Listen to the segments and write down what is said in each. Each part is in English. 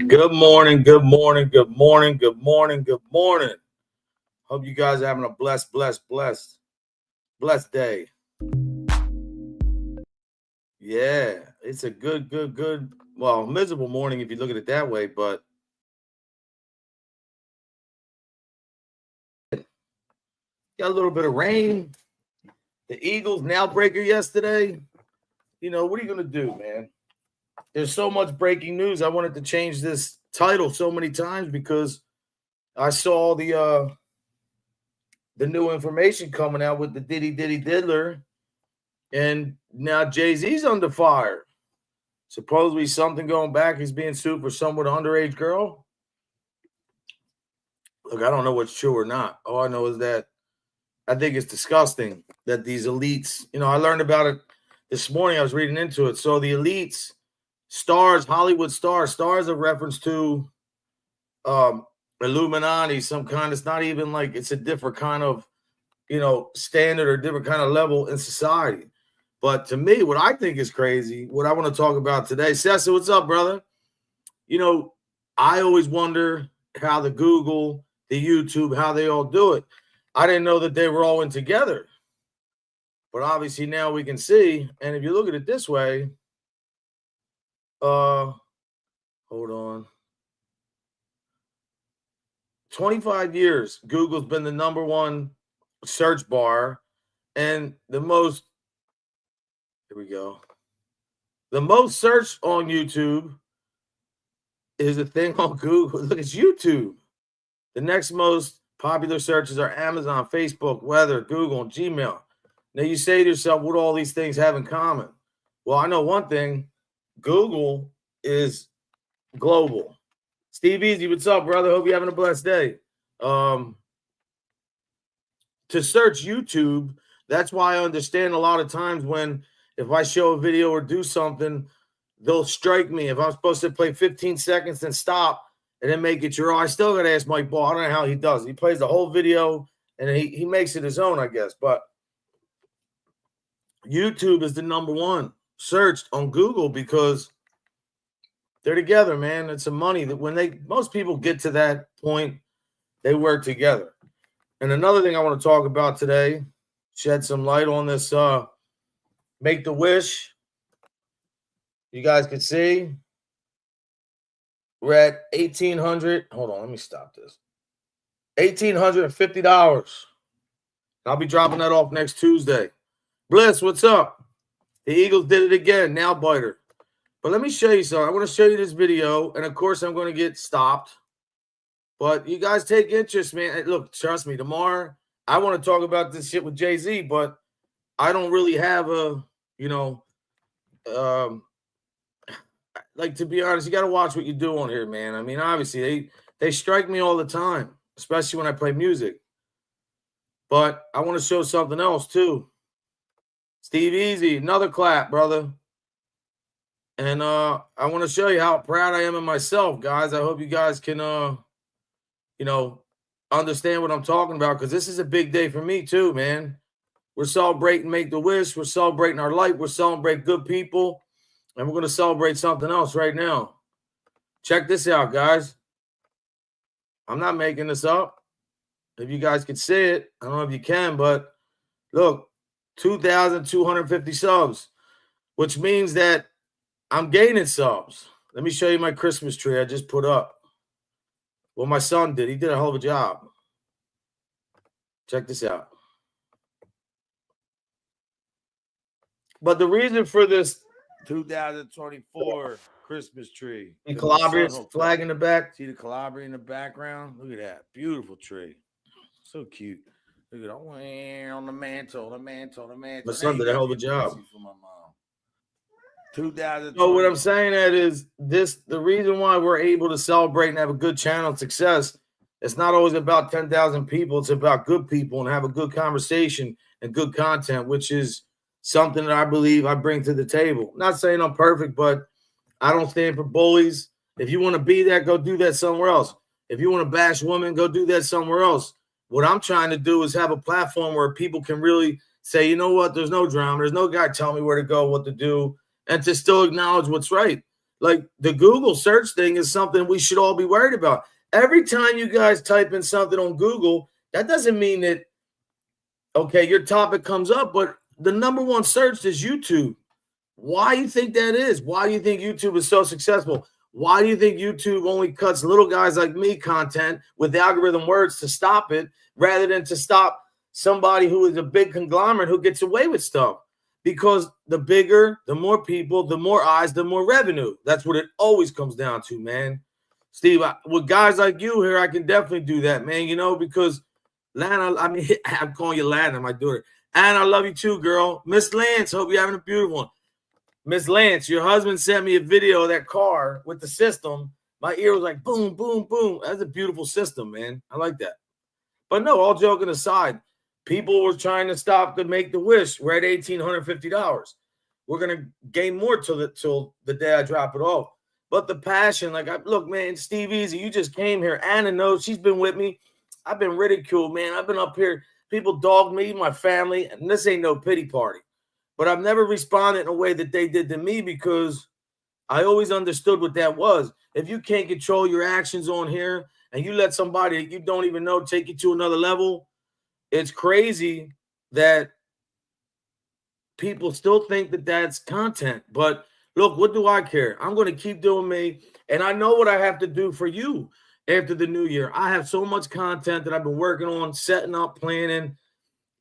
Good morning, good morning, good morning, good morning, good morning. Hope you guys are having a blessed day. Yeah, it's a good, well, miserable morning if you look at it that way, but got a little bit of rain. The Eagles nail breaker yesterday. You know, what are you going to do, man? There's so much breaking news. I wanted to change this title so many times because I saw the new information coming out with the Diddy Diddler, and now Jay-Z's under fire. Supposedly something going back. He's being sued for some with an underage girl. Look, I don't know what's true or not. All I know is that I think it's disgusting that these elites, you know, I learned about it this morning. I was reading into it. So the elites, stars, Hollywood stars a reference to Illuminati, some kind. It's not even like it's a different kind of, you know, standard or different kind of level in society. But to me, what I think is crazy, what I want to talk about today, Sessa, what's up, brother? You know, I always wonder how the Google, the YouTube, how they all do it. I didn't know that they were all in together. But obviously now we can see. And if you look at it this way, hold on. 25 years, Google's been the number one search bar, and the most, here we go. The most searched on YouTube is a thing on Google. Look, it's YouTube. The next most popular searches are Amazon, Facebook, weather, Google, and Gmail. Now you say to yourself, what do all these things have in common? Well, I know one thing. Google is global. Steve Easy, what's up, brother? Hope you're having a blessed day. To search YouTube, that's why I understand a lot of times when if I show a video or do something, they'll strike me. If I'm supposed to play 15 seconds and stop and then make it your own, I still got to ask Mike Ball. I don't know how he does. He plays the whole video and he makes it his own, I guess. But YouTube is the number one searched on Google because they're together, man. It's some money that when most people get to that point, they work together. And another thing I want to talk about today, shed some light on this Make the Wish. You guys can see we're at $1,800. Hold on, let me stop this. $1,850. I'll be dropping that off next Tuesday. Bliss, what's up? The Eagles did it again, nail biter. But let me show you something. I want to show you this video, and of course I'm going to get stopped. But you guys take interest, man. Look, trust me, tomorrow I want to talk about this shit with Jay-Z, but I don't really have a, you know, like, to be honest, you got to watch what you do on here, man. I mean, obviously, they strike me all the time, especially when I play music. But I want to show something else, too. Steve Easy, another clap, brother. And I want to show you how proud I am of myself, guys. I hope you guys can, you know, understand what I'm talking about, because this is a big day for me, too, man. We're celebrating Make the Wish. We're celebrating our life. We're celebrating good people. And we're going to celebrate something else right now. Check this out, guys. I'm not making this up. If you guys can see it, I don't know if you can, but look, 2,250 subs, which means that I'm gaining subs. Let me show you my Christmas tree I just put up. Well, my son did. He did a hell of a job. Check this out. But the reason for this 2024 Christmas tree. The Calabria's flag in the back. See the Calabria in the background? Look at that. Beautiful tree. So cute. Look at that. On the mantle. My son did a hell of a job. For my mom. 2020. So what I'm saying that is this, the reason why we're able to celebrate and have a good channel success, it's not always about 10,000 people. It's about good people and have a good conversation and good content, which is something that I believe I bring to the table. Not saying I'm perfect, but I don't stand for bullies. If you want to be that, go do that somewhere else. If you want to bash women, go do that somewhere else. What I'm trying to do is have a platform where people can really say, you know what, there's no drama. There's no guy telling me where to go, what to do, and to still acknowledge what's right. Like the Google search thing is something we should all be worried about. Every time you guys type in something on Google, that doesn't mean that, okay, your topic comes up, but the number one search is YouTube. Why do you think that is? Why do you think YouTube is so successful? Why do you think YouTube only cuts little guys like me content with algorithm words to stop it rather than to stop somebody who is a big conglomerate who gets away with stuff? Because the bigger, the more people, the more eyes, the more revenue. That's what it always comes down to, man. Steve, with guys like you here, I can definitely do that, man, you know, because Lana, I mean, I'm calling you Lana, my daughter. And I love you too, girl. Miss Lance, hope you're having a beautiful one. Miss Lance, your husband sent me a video of that car with the system. My ear was like, boom, boom, boom. That's a beautiful system, man. I like that. But no, all joking aside, people were trying to stop the Make-A-Wish. We're at $1,850. We're going to gain more till the day I drop it off. But the passion, like, look, man, Steve Easy, you just came here. Anna knows she's been with me. I've been ridiculed, man. I've been up here. People dogged me, my family, and this ain't no pity party. But I've never responded in a way that they did to me because I always understood what that was. If you can't control your actions on here and you let somebody you don't even know take you to another level, it's crazy that people still think that that's content. But look, what do I care? I'm going to keep doing me. And I know what I have to do for you after the new year. I have so much content that I've been working on, setting up, planning,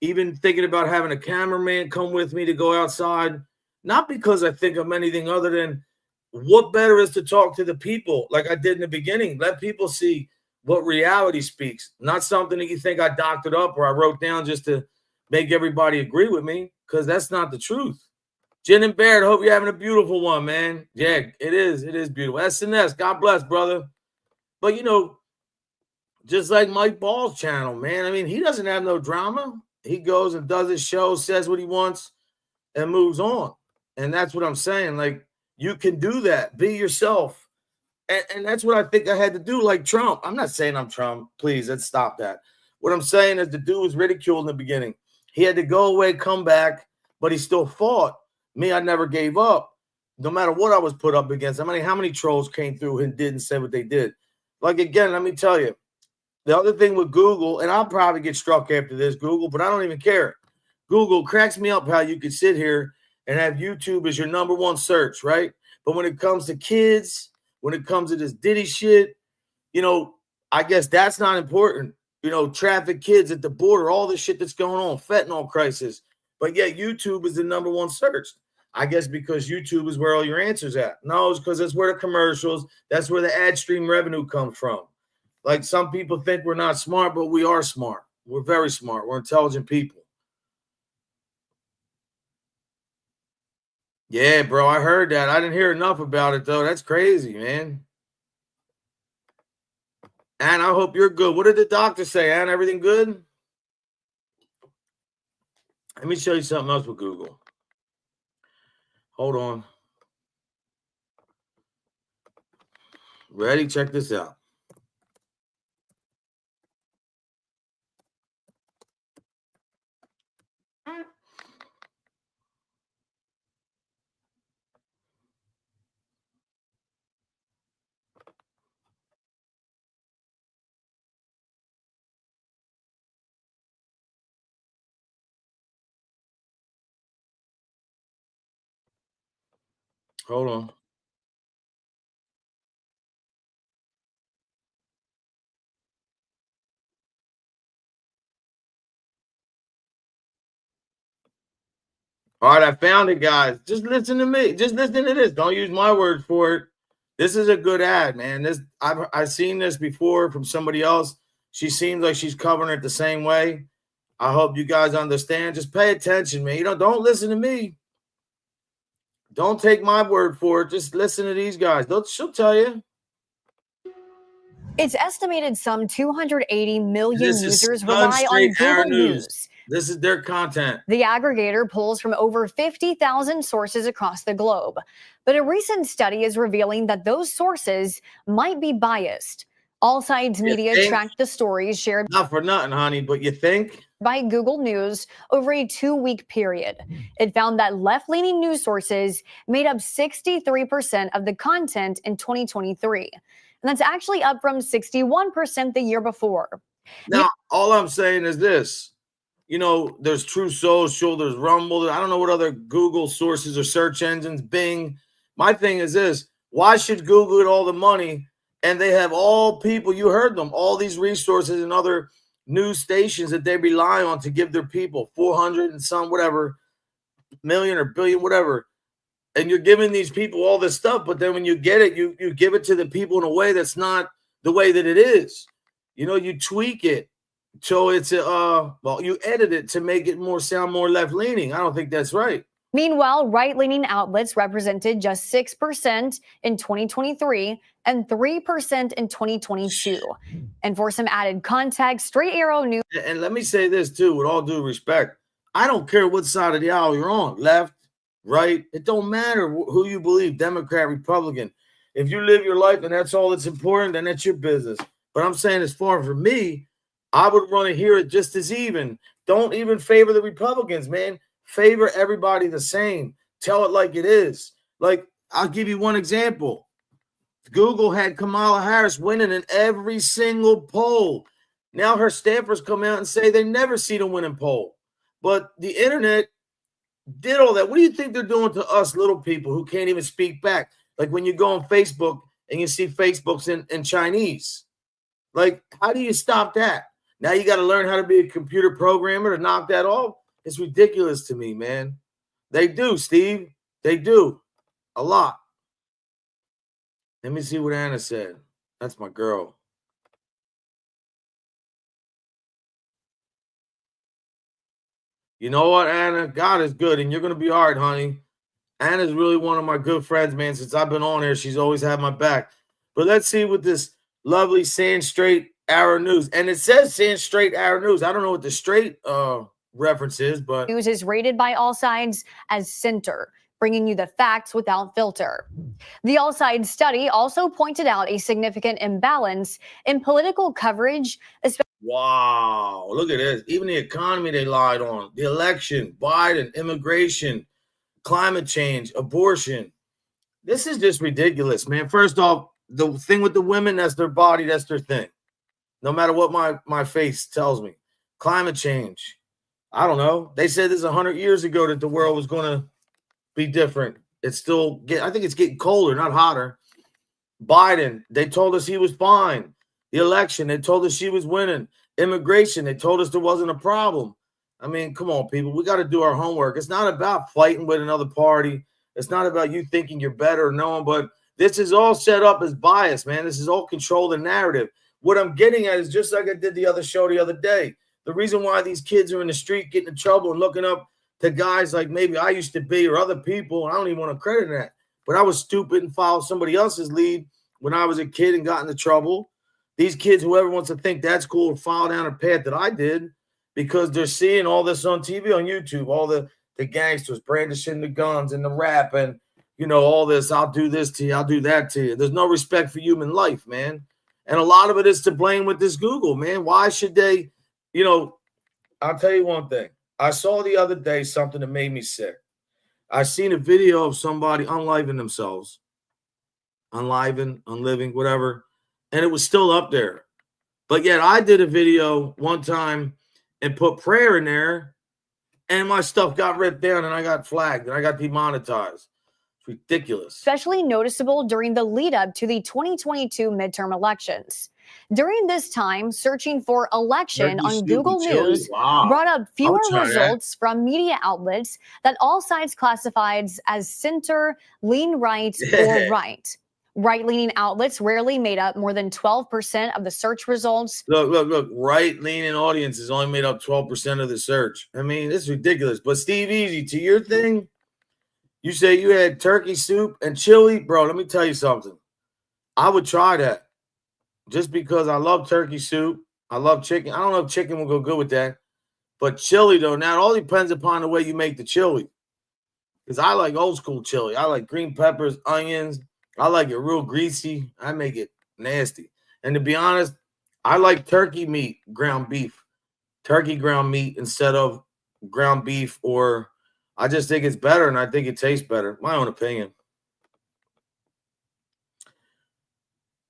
even thinking about having a cameraman come with me to go outside. Not because I think of anything other than what better is to talk to the people like I did in the beginning. Let people see what reality speaks, not something that you think I doctored up or I wrote down just to make everybody agree with me, because that's not the truth. Jen and Baird, hope you're having a beautiful one, man. Yeah, it is. It is beautiful. SNS, God bless, brother. But, you know, just like Mike Ball's channel, man. I mean, he doesn't have no drama. He goes and does his show, says what he wants, and moves on. And that's what I'm saying. Like, you can do that. Be yourself. And that's what I think I had to do, like Trump. I'm not saying I'm Trump. Please, let's stop that. What I'm saying is the dude was ridiculed in the beginning. He had to go away, come back, but he still fought. Me, I never gave up, no matter what I was put up against. I mean, how many trolls came through and didn't say what they did? Like, again, let me tell you, the other thing with Google, and I'll probably get struck after this, Google, but I don't even care. Google cracks me up how you could sit here and have YouTube as your number one search, right? But when it comes to kids, when it comes to this Diddy shit, you know, I guess that's not important. You know, traffic kids at the border, all the shit that's going on, fentanyl crisis. But yet YouTube is the number one search. I guess because YouTube is where all your answers at. No, it's because that's where the commercials, that's where the ad stream revenue comes from. Like, some people think we're not smart, but we are smart. We're very smart. We're intelligent people. Yeah, bro, I heard that. I didn't hear enough about it, though. That's crazy, man. And I hope you're good. What did the doctor say, Ann? Everything good? Let me show you something else with Google. Hold on. Ready? Check this out. Hold on. All right, I found it, guys. Just listen to me. Just listen to this. Don't use my word for it. This is a good ad, man. This I've seen this before from somebody else. She seems like she's covering it the same way. I hope you guys understand. Just pay attention, man. Don't listen to me. Don't take my word for it. Just listen to these guys. She'll tell you. It's estimated some 280 million This users is rely on Arrow Google News. This is their content. The aggregator pulls from over 50,000 sources across the globe. But a recent study is revealing that those sources might be biased. All Sides Media tracked the stories shared not for nothing, honey, but you think by Google News over a 2-week period. It found that left-leaning news sources made up 63% of the content in 2023. And that's actually up from 61% the year before. Now, all I'm saying is this. There's True Social, there's Rumble. I don't know what other Google sources or search engines, Bing. My thing is this. Why should Google get all the money and they have all people, you heard them, all these resources and other news stations that they rely on to give their people 400 and some whatever million or billion, whatever. And you're giving these people all this stuff, but then when you get it, you give it to the people in a way that's not the way that it is. You tweak it. So it's you edit it to make it sound more left-leaning. I don't think that's right. Meanwhile, right-leaning outlets represented just 6% in 2023 and 3% in 2022. And for some added context, Straight Arrow News. And let me say this too, with all due respect. I don't care what side of the aisle you're on, left, right. It don't matter who you believe, Democrat, Republican. If you live your life and that's all that's important, then that's your business. But I'm saying as far for me, I would want to hear it just as even. Don't even favor the Republicans, man. Favor everybody the same. Tell it like it is. Like, I'll give you one example. Google had Kamala Harris winning in every single poll. Now her staffers come out and say they never see the winning poll. But the internet did all that. What do you think they're doing to us little people who can't even speak back? Like when you go on Facebook and you see Facebook's in Chinese. Like, how do you stop that? Now you got to learn how to be a computer programmer to knock that off. It's ridiculous to me, man. They do, Steve. They do. A lot. Let me see what Anna said. That's my girl. You know what, Anna? God is good, and you're going to be all right, honey. Anna's really one of my good friends, man. Since I've been on here, she's always had my back. But let's see what this lovely Sand Straight Arrow News. And it says Sand Straight Arrow News. I don't know what the straight reference is, but news is rated by All Sides as center, bringing you the facts without filter. The All Sides study also pointed out a significant imbalance in political coverage. Wow, look at this. Even the economy they lied on, the election, Biden, immigration, climate change, abortion. This is just ridiculous, man. First off, the thing with the women, that's their body, that's their thing. No matter what my face tells me. Climate change. I don't know. They said this 100 years ago that the world was going to be different. It's still I think it's getting colder, not hotter. Biden, they told us he was fine. The election, they told us she was winning. Immigration, they told us there wasn't a problem. I mean, come on, people. We got to do our homework. It's not about fighting with another party. It's not about you thinking you're better or knowing, but this is all set up as bias, man. This is all controlled and narrative. What I'm getting at is just like I did the other show the other day. The reason why these kids are in the street getting in trouble and looking up to guys like maybe I used to be or other people, and I don't even want to credit that, but I was stupid and followed somebody else's lead when I was a kid and got into trouble. These kids, whoever wants to think that's cool, follow down a path that I did because they're seeing all this on TV, on YouTube, all the gangsters brandishing the guns and the rap and, all this, I'll do this to you, I'll do that to you. There's no respect for human life, man. And a lot of it is to blame with this Google, man. Why should they, I'll tell you one thing. I saw the other day something that made me sick. I seen a video of somebody unliving themselves. Unliving, whatever. And it was still up there. But yet I did a video one time and put prayer in there, and my stuff got ripped down and I got flagged and I got demonetized. Ridiculous. Especially noticeable during the lead up to the 2022 midterm elections. During this time, searching for election on Google News brought up fewer results from media outlets that all sides classified as center, lean right, or right. Right-leaning outlets rarely made up more than 12% of the search results. Look. Right-leaning audiences only made up 12% of the search. I mean, it's ridiculous. But Steve Easy, to your thing, you say you had turkey soup and chili. Bro, let me tell you something. I would try that just because I love turkey soup. I love chicken. I don't know if chicken will go good with that. But chili, though, now it all depends upon the way you make the chili. Because I like old school chili. I like green peppers, onions. I like it real greasy. I make it nasty. And to be honest, I like turkey meat, ground beef. Turkey ground meat instead of ground beef, or I just think it's better and I think it tastes better. My own opinion.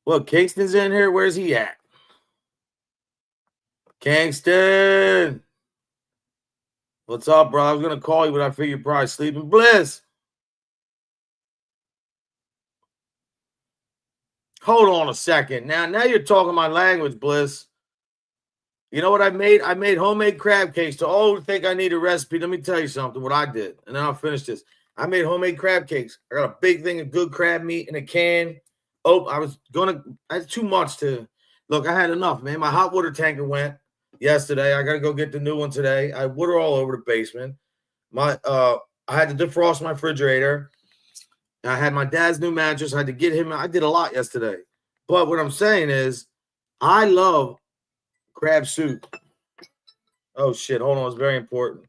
Look, Kingston's in here. Where's he at? Kingston. What's up, bro? I was going to call you, but I figured you're probably sleeping. Bliss. Hold on a second. Now you're talking my language, Bliss. You know what I made? I made homemade crab cakes. To all who think I need a recipe, let me tell you something, what I did, and then I'll finish this. I made homemade crab cakes. I got a big thing of good crab meat in a can. Oh, I had too much to, look, I had enough, man. My hot water tanker went yesterday. I got to go get the new one today. I had water all over the basement. I had to defrost my refrigerator. I had my dad's new mattress. I had to get him. I did a lot yesterday. But what I'm saying is, I love crab soup. Oh, shit. Hold on. It's very important.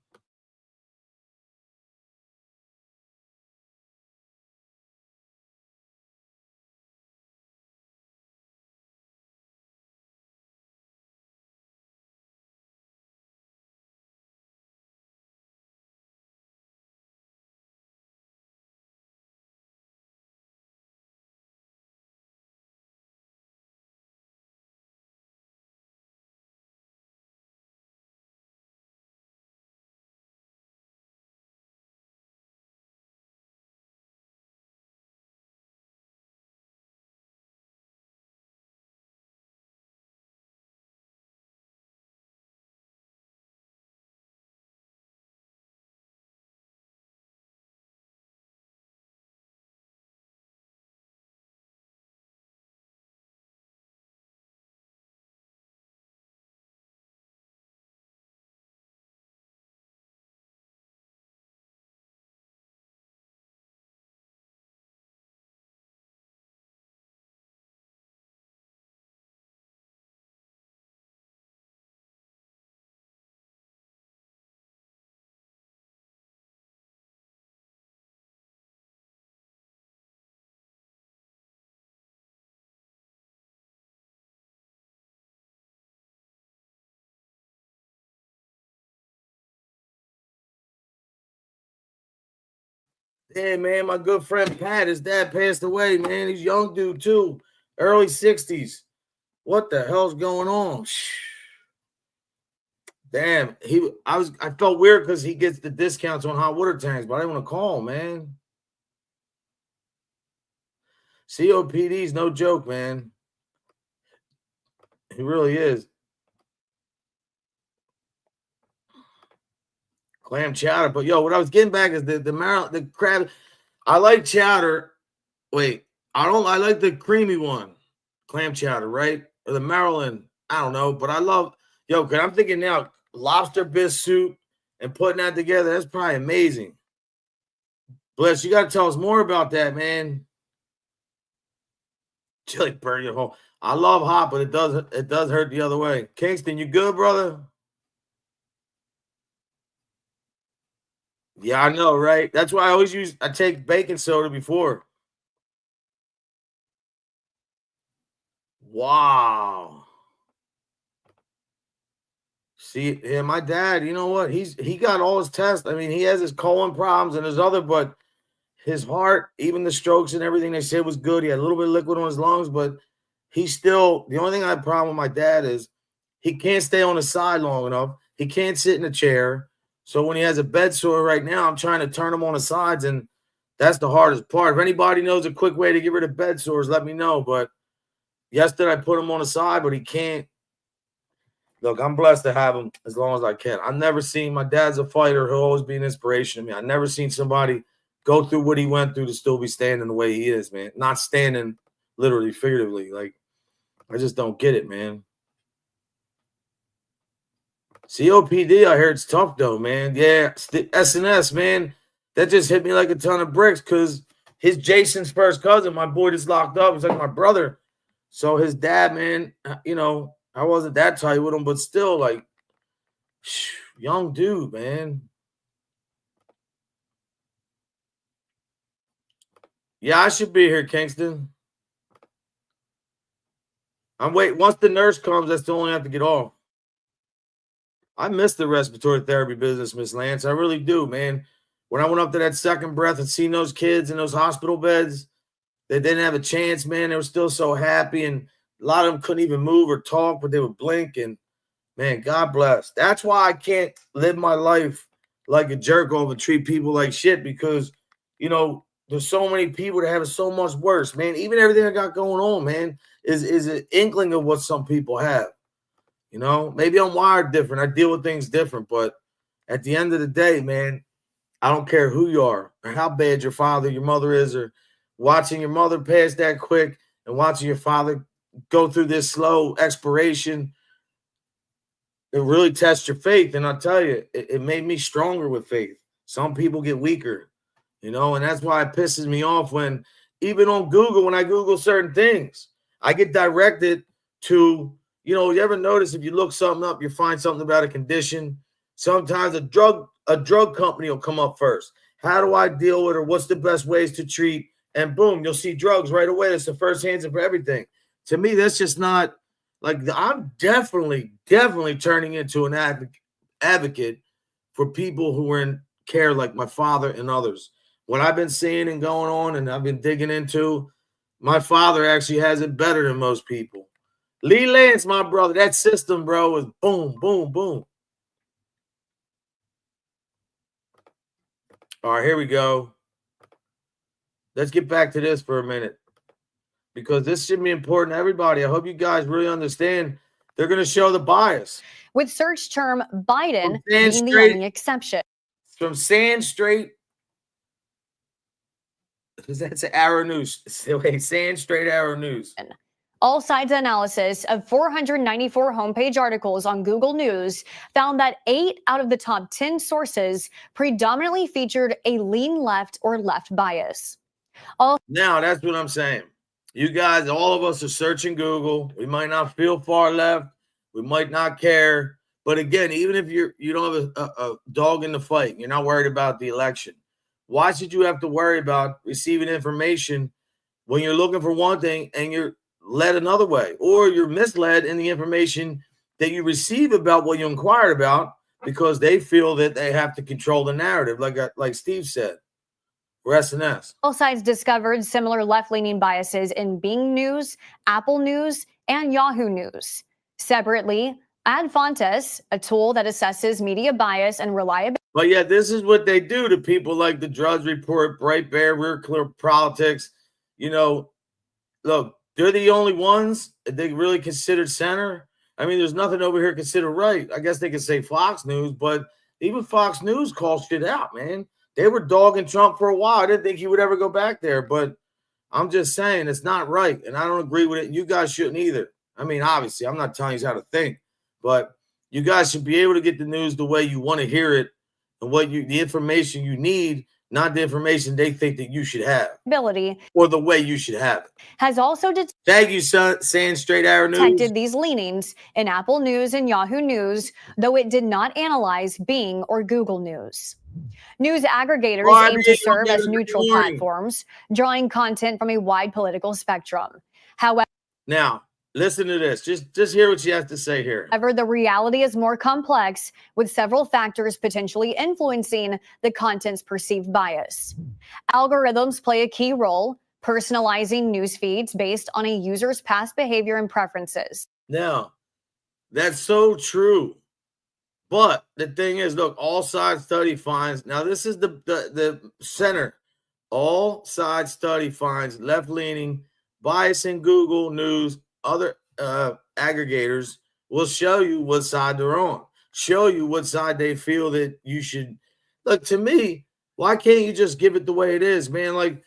Yeah, man, my good friend Pat, his dad passed away, man. He's a young dude, too. Early 60s. What the hell's going on? Damn, I felt weird because he gets the discounts on hot water tanks, but I didn't want to call, man. COPD's no joke, man. He really is. Clam chowder. But yo, what I was getting back is the crab. I like chowder. Wait, I like the creamy one. Clam chowder, right? Or the Maryland. I don't know, but I love, because I'm thinking now lobster bisque soup and putting that together. That's probably amazing. Bless, you got to tell us more about that, man. Chili burn your hole. I love hot, but it does hurt the other way. Kingston, you good, brother? Yeah, I know, right? That's why I take baking soda before. Wow. See, yeah, my dad, you know what? He got all his tests. I mean, he has his colon problems and his other, but his heart, even the strokes and everything they said was good. He had a little bit of liquid on his lungs, but the only thing I have a problem with my dad is he can't stay on his side long enough. He can't sit in a chair. So when he has a bed sore right now, I'm trying to turn him on the sides, and That's the hardest part. If anybody knows a quick way to get rid of bed sores, let me know. But yesterday I put him on the side, but he can't. Look, I'm blessed to have him as long as I can. I've never seen, my dad's a fighter. He'll always be an inspiration to me. I've never seen somebody go through what he went through to still be standing the way he is, man. Not standing literally, figuratively. Like, I just don't get it, man. COPD, I heard it's tough though, man. Yeah, SNS, man. That just hit me like a ton of bricks because his Jason's first cousin, my boy just locked up. He's like my brother. So his dad, man, you know, I wasn't that tight with him, but still, like, young dude, man. Yeah, I should be here, Kingston. I'm waiting. Once the nurse comes, that's the only I have to get off. I miss the respiratory therapy business, Miss Lance. I really do, man. When I went up to that second breath and seen those kids in those hospital beds that didn't have a chance, man, they were still so happy. And a lot of them couldn't even move or talk, but they would blink. And, man, God bless. That's why I can't live my life like a jerk off and treat people like shit because, you know, there's so many people that have it so much worse, man. Even everything I got going on, man, is an inkling of what some people have. You know, maybe I'm wired different. I deal with things different. But at the end of the day, man, I don't care who you are or how bad your father, your mother is, or watching your mother pass that quick and watching your father go through this slow expiration. It really tests your faith. And I'll tell you, it made me stronger with faith. Some people get weaker, you know, and that's why it pisses me off when even on Google, when I Google certain things, I get directed to, you know, you ever notice if you look something up, you find something about a condition. Sometimes a drug company will come up first. How do I deal with it? What's the best ways to treat? And boom, you'll see drugs right away. It's the first answer for everything. To me, that's just not like I'm definitely turning into an advocate for people who are in care like my father and others. What I've been seeing and going on and I've been digging into, my father actually has it better than most people. Lee Lance, my brother, that system, bro, is boom, boom, boom. All right, here we go. Let's get back to this for a minute because this should be important to everybody. I hope you guys really understand. They're going to show the bias. With search term Biden being the only exception. From Sand Straight, because that's Arrow News. Sand Straight Arrow News. All sides analysis of 494 homepage articles on Google News found that 8 out of the top 10 sources predominantly featured a lean left or left bias. Now, that's what I'm saying. You guys, all of us are searching Google. We might not feel far left. We might not care. But again, even if you don't have a dog in the fight, you're not worried about the election. Why should you have to worry about receiving information when you're looking for one thing and you're led another way, or you're misled in the information that you receive about what you inquired about because they feel that they have to control the narrative, like Steve said, or SNS. All sides discovered similar left-leaning biases in Bing News, Apple News, and Yahoo News. Separately, AdFontes, a tool that assesses media bias and reliability. But yeah, this is what they do to people like the Drudge Report, Bright Bear, Real Clear Politics. You know, look, they're the only ones they really considered center. I mean, there's nothing over here considered right. I guess they could say Fox News, but even Fox News called shit out, man. They were dogging Trump for a while. I didn't think he would ever go back there, but I'm just saying it's not right, and I don't agree with it. You guys shouldn't either. I mean, obviously, I'm not telling you how to think, but you guys should be able to get the news the way you want to hear it and the information you need, not the information they think that you should have or the way you should have it. Has also thank you, Sand Straight Arrow News. Detected these leanings in Apple News and Yahoo News, though it did not analyze Bing or Google News. News aggregators aim to serve as neutral platforms, drawing content from a wide political spectrum. However, now listen to this. Just hear what she has to say here. However, the reality is more complex, with several factors potentially influencing the content's perceived bias. Algorithms play a key role, personalizing news feeds based on a user's past behavior and preferences. Now, that's so true. But the thing is, look, all sides study finds. Now, this is the center. All side study finds left-leaning bias in Google News, other aggregators will show you what side they're on, show you what side they feel that you should. Look, to me, why can't you just give it the way it is, man? Like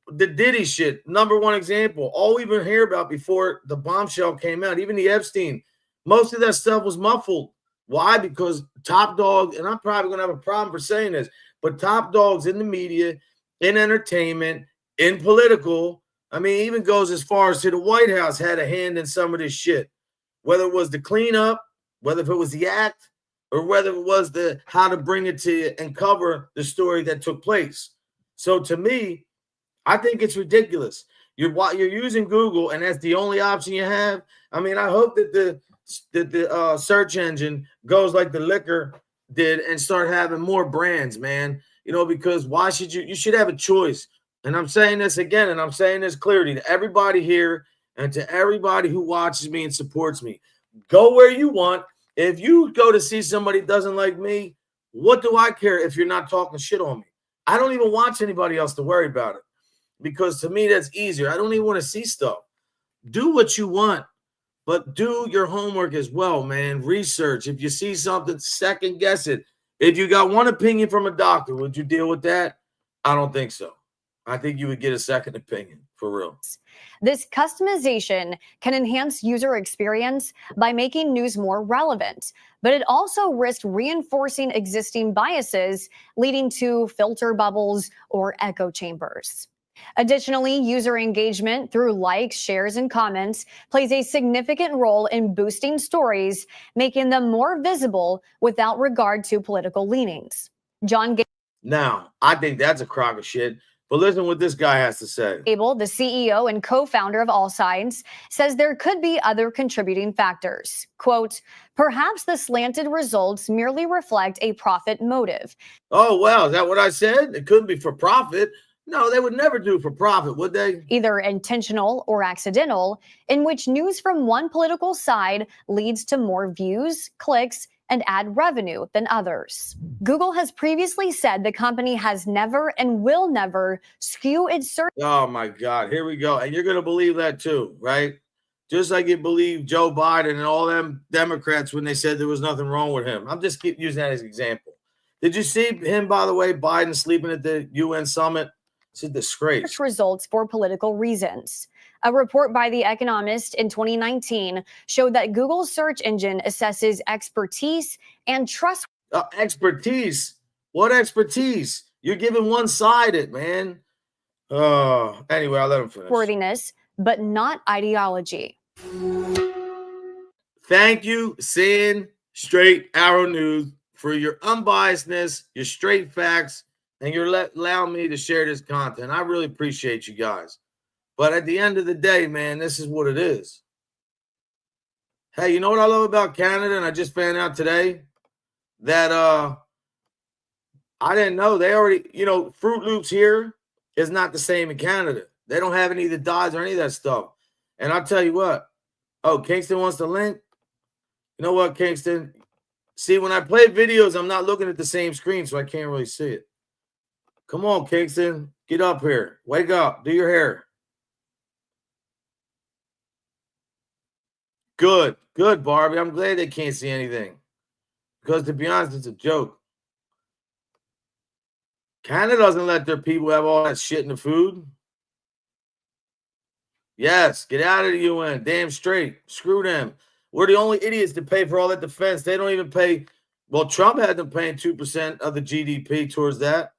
the Diddy shit, number one example. All we've been hearing about before the bombshell came out, even the Epstein, most of that stuff was muffled. Why? Because top dog, and I'm probably going to have a problem for saying this, but top dogs in the media, in entertainment, in political, I mean, even goes as far as to the White House had a hand in some of this shit, whether it was the cleanup, whether if it was the act, or whether it was the how to bring it to you and cover the story that took place. So to me, I think it's ridiculous. You're using Google, and that's the only option you have. I mean, I hope that the search engine goes like the liquor did and start having more brands, man. You know, because why should you should have a choice. And I'm saying this again, and I'm saying this clearly to everybody here and to everybody who watches me and supports me. Go where you want. If you go to see somebody that doesn't like me, what do I care if you're not talking shit on me? I don't even watch anybody else to worry about it, because to me that's easier. I don't even want to see stuff. Do what you want, but do your homework as well, man. Research. If you see something, second guess it. If you got one opinion from a doctor, would you deal with that? I don't think so. I think you would get a second opinion, for real. This customization can enhance user experience by making news more relevant, but it also risks reinforcing existing biases, leading to filter bubbles or echo chambers. Additionally, user engagement through likes, shares, and comments plays a significant role in boosting stories, making them more visible without regard to political leanings. John Now, I think that's a crock of shit. But listen what this guy has to say. Gable, the CEO and co-founder of AllSides, says there could be other contributing factors. Quote, perhaps the slanted results merely reflect a profit motive. Oh, well, is that what I said? It couldn't be for profit. No, they would never do for profit, would they? Either intentional or accidental, in which news from one political side leads to more views, clicks, and ad revenue than others. Google has previously said the company has never and will never skew its search. Oh my God, here we go. And you're going to believe that too, right? Just like you believe Joe Biden and all them Democrats when they said there was nothing wrong with him. I'm just keep using that as an example. Did you see him, by the way, Biden sleeping at the UN summit? It's a disgrace. Results for political reasons. A report by The Economist in 2019 showed that Google's search engine assesses expertise and trust. Expertise? What expertise? You're giving one-sided, man. Anyway, I'll let him finish. Worthiness, but not ideology. Thank you, Sin Straight Arrow News, for your unbiasedness, your straight facts, and you're allowing me to share this content. I really appreciate you guys. But at the end of the day, man, this is what it is. Hey, you know what I love about Canada? And I just found out today that I didn't know. They already, Fruit Loops here is not the same in Canada. They don't have any of the dyes or any of that stuff. And I'll tell you what. Oh, Kingston wants the link. You know what, Kingston? See, when I play videos, I'm not looking at the same screen, so I can't really see it. Come on, Kingston. Get up here. Wake up. Do your hair. Good. Good, Barbie. I'm glad they can't see anything. Because to be honest, it's a joke. Canada doesn't let their people have all that shit in the food. Yes, get out of the UN. Damn straight. Screw them. We're the only idiots that pay for all that defense. They don't even pay. Well, Trump had them paying 2% of the GDP towards that.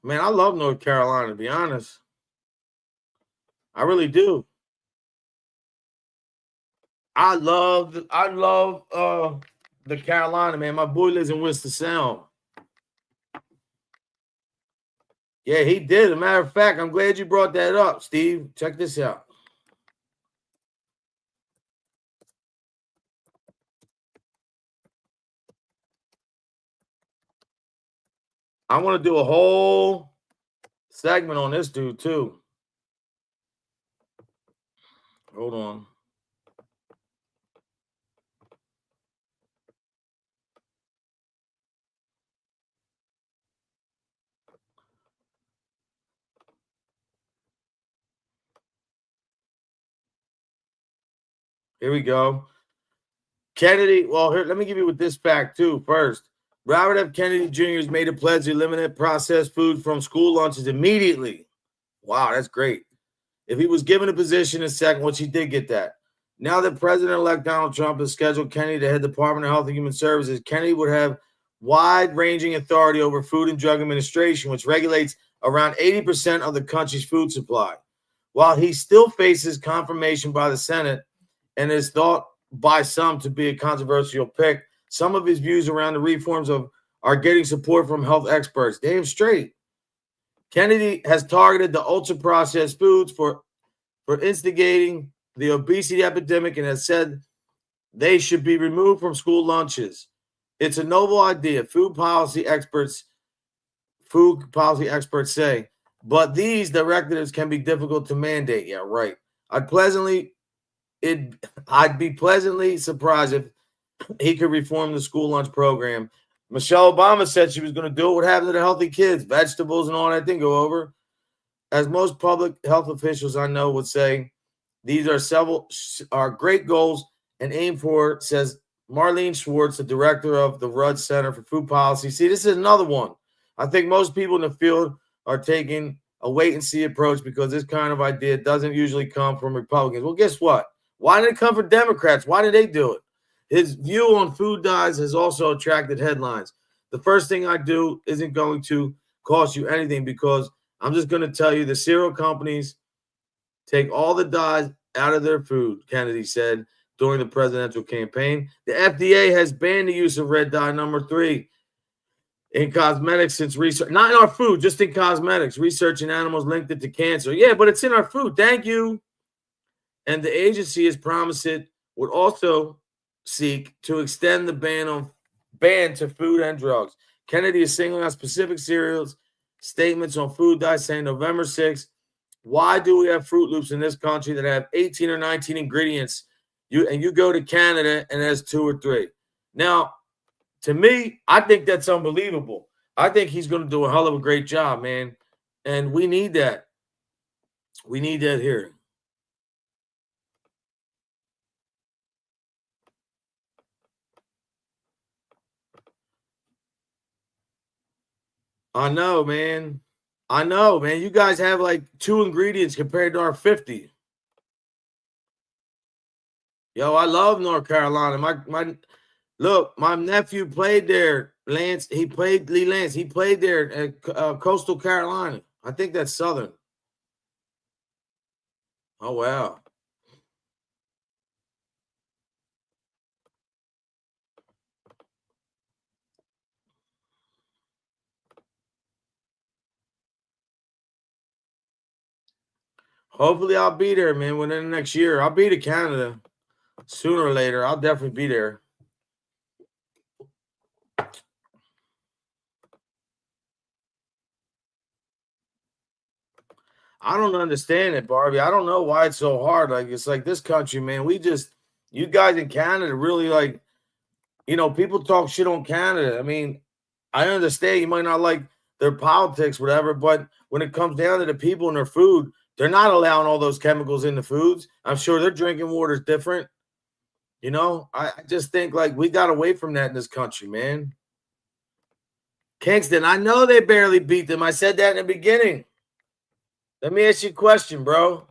Man, I love North Carolina, to be honest. I really do. I love the Carolina, man. My boy lives in Winston-Salem. Yeah, he did. As a matter of fact, I'm glad you brought that up, Steve. Check this out. I want to do a whole segment on this dude, too. Hold on. Here we go. Kennedy, well, here, let me give you with this fact too. First, Robert F. Kennedy Jr. has made a pledge to eliminate processed food from school lunches immediately. Wow, that's great. If he was given a position in second, which he did get that. Now that President-elect Donald Trump has scheduled Kennedy to head the Department of Health and Human Services, Kennedy would have wide-ranging authority over Food and Drug Administration, which regulates around 80% of the country's food supply. While he still faces confirmation by the Senate and is thought by some to be a controversial pick, some of his views around the reforms are getting support from health experts. Damn straight. Kennedy has targeted the ultra-processed foods for instigating the obesity epidemic and has said they should be removed from school lunches. It's a noble idea, food policy experts say, but these directives can be difficult to mandate. Yeah, right. I'd be pleasantly surprised if he could reform the school lunch program. Michelle Obama said she was going to do it. What happened to the healthy kids? Vegetables and all that didn't go over. As most public health officials I know would say, these are great goals and aim for, says Marlene Schwartz, the director of the Rudd Center for Food Policy. See, this is another one. I think most people in the field are taking a wait-and-see approach because this kind of idea doesn't usually come from Republicans. Well, guess what? Why did it come from Democrats? Why did they do it? His view on food dyes has also attracted headlines. The first thing I do isn't going to cost you anything because I'm just going to tell you the cereal companies take all the dyes out of their food, Kennedy said during the presidential campaign. The FDA has banned the use of red dye number 3 in cosmetics since research, not in our food, just in cosmetics. Research in animals linked it to cancer. Yeah, but it's in our food. Thank you. And the agency has promised it would also seek to extend the ban to food and drugs. Kennedy is singling out specific cereals, statements on food dye saying November 6th, why do we have Fruit Loops in this country that have 18 or 19 ingredients? You go to Canada and it has 2 or 3. Now, to me, I think that's unbelievable. I think he's going to do a hell of a great job, man. And we need that. We need that here. I know, man. You guys have like 2 ingredients compared to our 50. Yo, I love North Carolina. My nephew played there. Lance, he played Lee Lance. He played there at Coastal Carolina. I think that's Southern. Oh, wow. Hopefully I'll be there, man, within the next year. I'll be to Canada sooner or later. I'll definitely be there. I don't understand it, Barbie. I don't know why it's so hard. Like, it's like this country, man. You guys in Canada really like, people talk shit on Canada. I mean, I understand you might not like their politics, whatever, but when it comes down to the people and their food, they're not allowing all those chemicals in the foods. I'm sure their drinking water is different. I just think like we got away from that in this country, man. Kingston, I know they barely beat them. I said that in the beginning. Let me ask you a question, bro.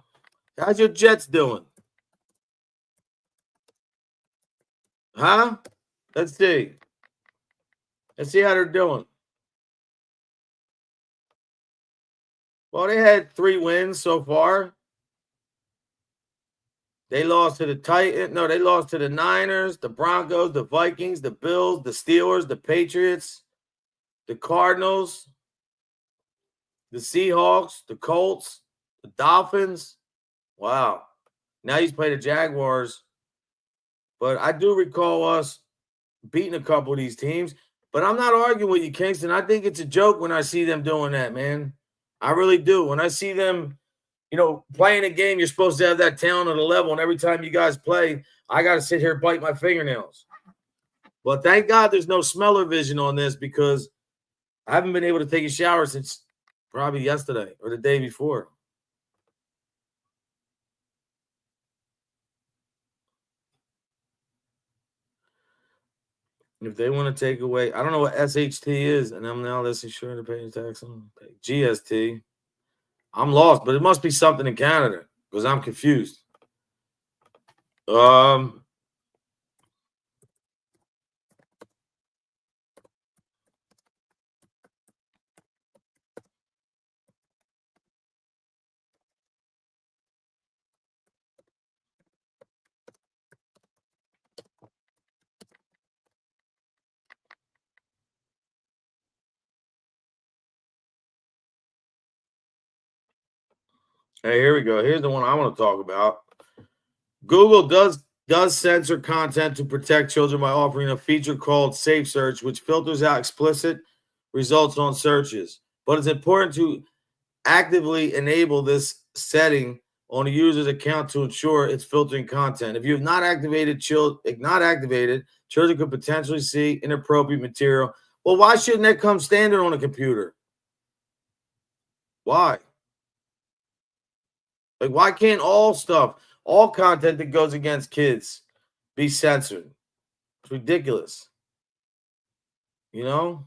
How's your Jets doing? Huh? Let's see. Let's see how they're doing. Well, they had 3 wins so far. They lost to the Titans. No, they lost to the Niners, the Broncos, the Vikings, the Bills, the Steelers, the Patriots, the Cardinals, the Seahawks, the Colts, the Dolphins. Wow. Now he's played the Jaguars. But I do recall us beating a couple of these teams. But I'm not arguing with you, Kingston. I think it's a joke when I see them doing that, man. I really do. When I see them playing a game, you're supposed to have that talent at a level, and every time you guys play, I got to sit here and bite my fingernails. But thank God there's no smeller vision on this, because I haven't been able to take a shower since probably yesterday or the day before. If they want to take away, I don't know what SHT is, and I'm now less insured to pay tax on GST. I'm lost, but it must be something in Canada because I'm confused. Hey, here we go. Here's the one I want to talk about. Google does censor content to protect children by offering a feature called Safe Search, which filters out explicit results on searches. But it's important to actively enable this setting on a user's account to ensure it's filtering content. If you have not activated, children could potentially see inappropriate material. Well, why shouldn't that come standard on a computer? Why? Like, why can't all content that goes against kids be censored? It's ridiculous. Kingston,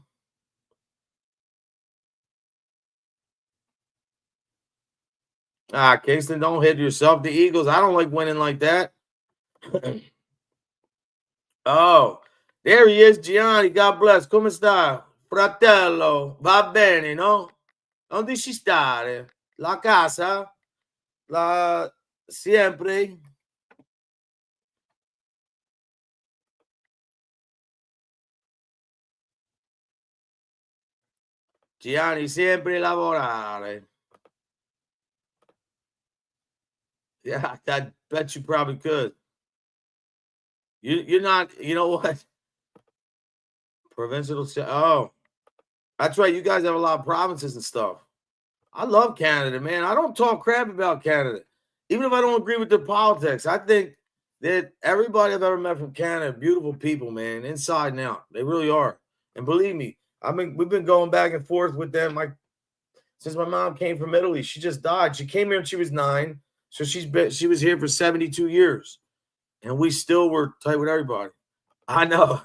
don't hit yourself. The Eagles, I don't like winning like that. Oh, there he is, Gianni. God bless. Come sta? Fratello. Va bene, no? Dove ci stare? La casa? La sempre? Gianni, sempre lavorare. Yeah, I bet you probably could. You're not, you know what? Provincial. Oh, that's right. You guys have a lot of provinces and stuff. I love Canada, man. I don't talk crap about Canada, even if I don't agree with their politics. I think that everybody I've ever met from Canada, beautiful people, man, inside and out. They really are. And believe me, we've been going back and forth with them since my mom came from Italy. She just died. She came here when she was 9, so she was here for 72 years, and we still were tight with everybody. I know.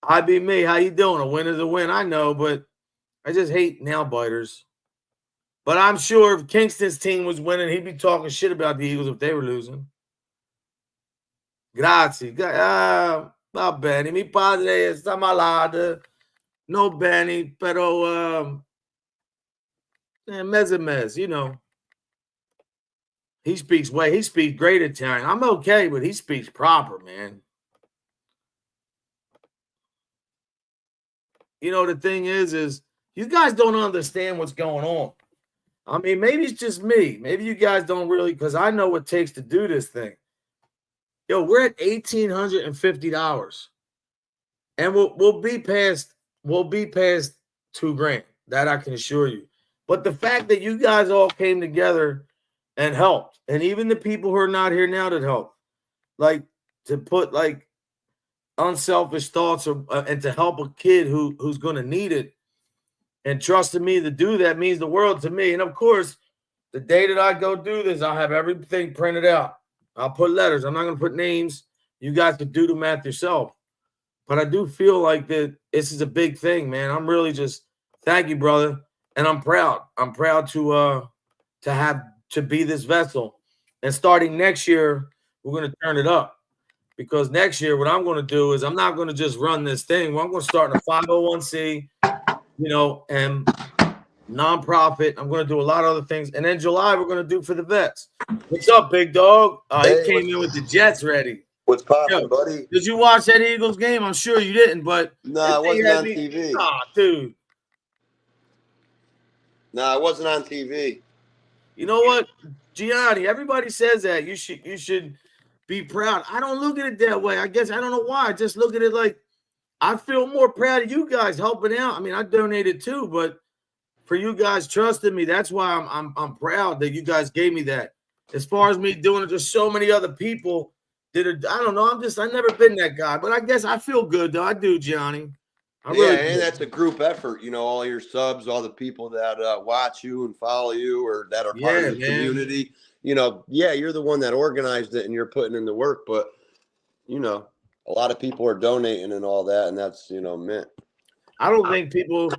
I be me. How you doing? A win is a win. I know, but I just hate nail biters. But I'm sure if Kingston's team was winning, he'd be talking shit about the Eagles if they were losing. Grazie. Va bene. Mi padre sta malato. No bene, però mezzo mezzo, He speaks great Italian. I'm okay, but he speaks proper, man. The thing is you guys don't understand what's going on. I mean, maybe it's just me. Maybe you guys don't really, because I know what it takes to do this thing. Yo, we're at $1,850, and we'll be past $2,000. That I can assure you. But the fact that you guys all came together and helped, and even the people who are not here now that help, like to put like unselfish thoughts and to help a kid who's going to need it. And trusting me to do that means the world to me. And of course, the day that I go do this, I'll have everything printed out. I'll put letters. I'm not going to put names. You guys could do the math yourself. But I do feel like that this is a big thing, man. I'm really just, thank you, brother. And I'm proud. I'm proud to be this vessel. And starting next year, we're going to turn it up. Because next year, what I'm going to do is I'm not going to just run this thing. Well, I'm going to start in a 501c. And nonprofit. I'm going to do a lot of other things. And then July, we're going to do for the vets. What's up, big dog? He came in with the Jets ready. What's poppin', buddy? Did you watch that Eagles game? I'm sure you didn't, but no, it wasn't on TV. Nah, dude. No, it wasn't on TV. You know what, Gianni? Everybody says that you should be proud. I don't look at it that way. I guess I don't know why. I just look at it like I feel more proud of you guys helping out. I mean, I donated too, but for you guys trusting me. That's why I'm proud that you guys gave me that. As far as me doing it, there's so many other people that are, I don't know. I've never been that guy, but I guess I feel good though. I do, Johnny. And that's a group effort. You know, all your subs, all the people that watch you and follow you, or that are part of the community. You know, you're the one that organized it and you're putting in the work, but you know, a lot of people are donating and all that, and that's, you know, mint. I don't think people,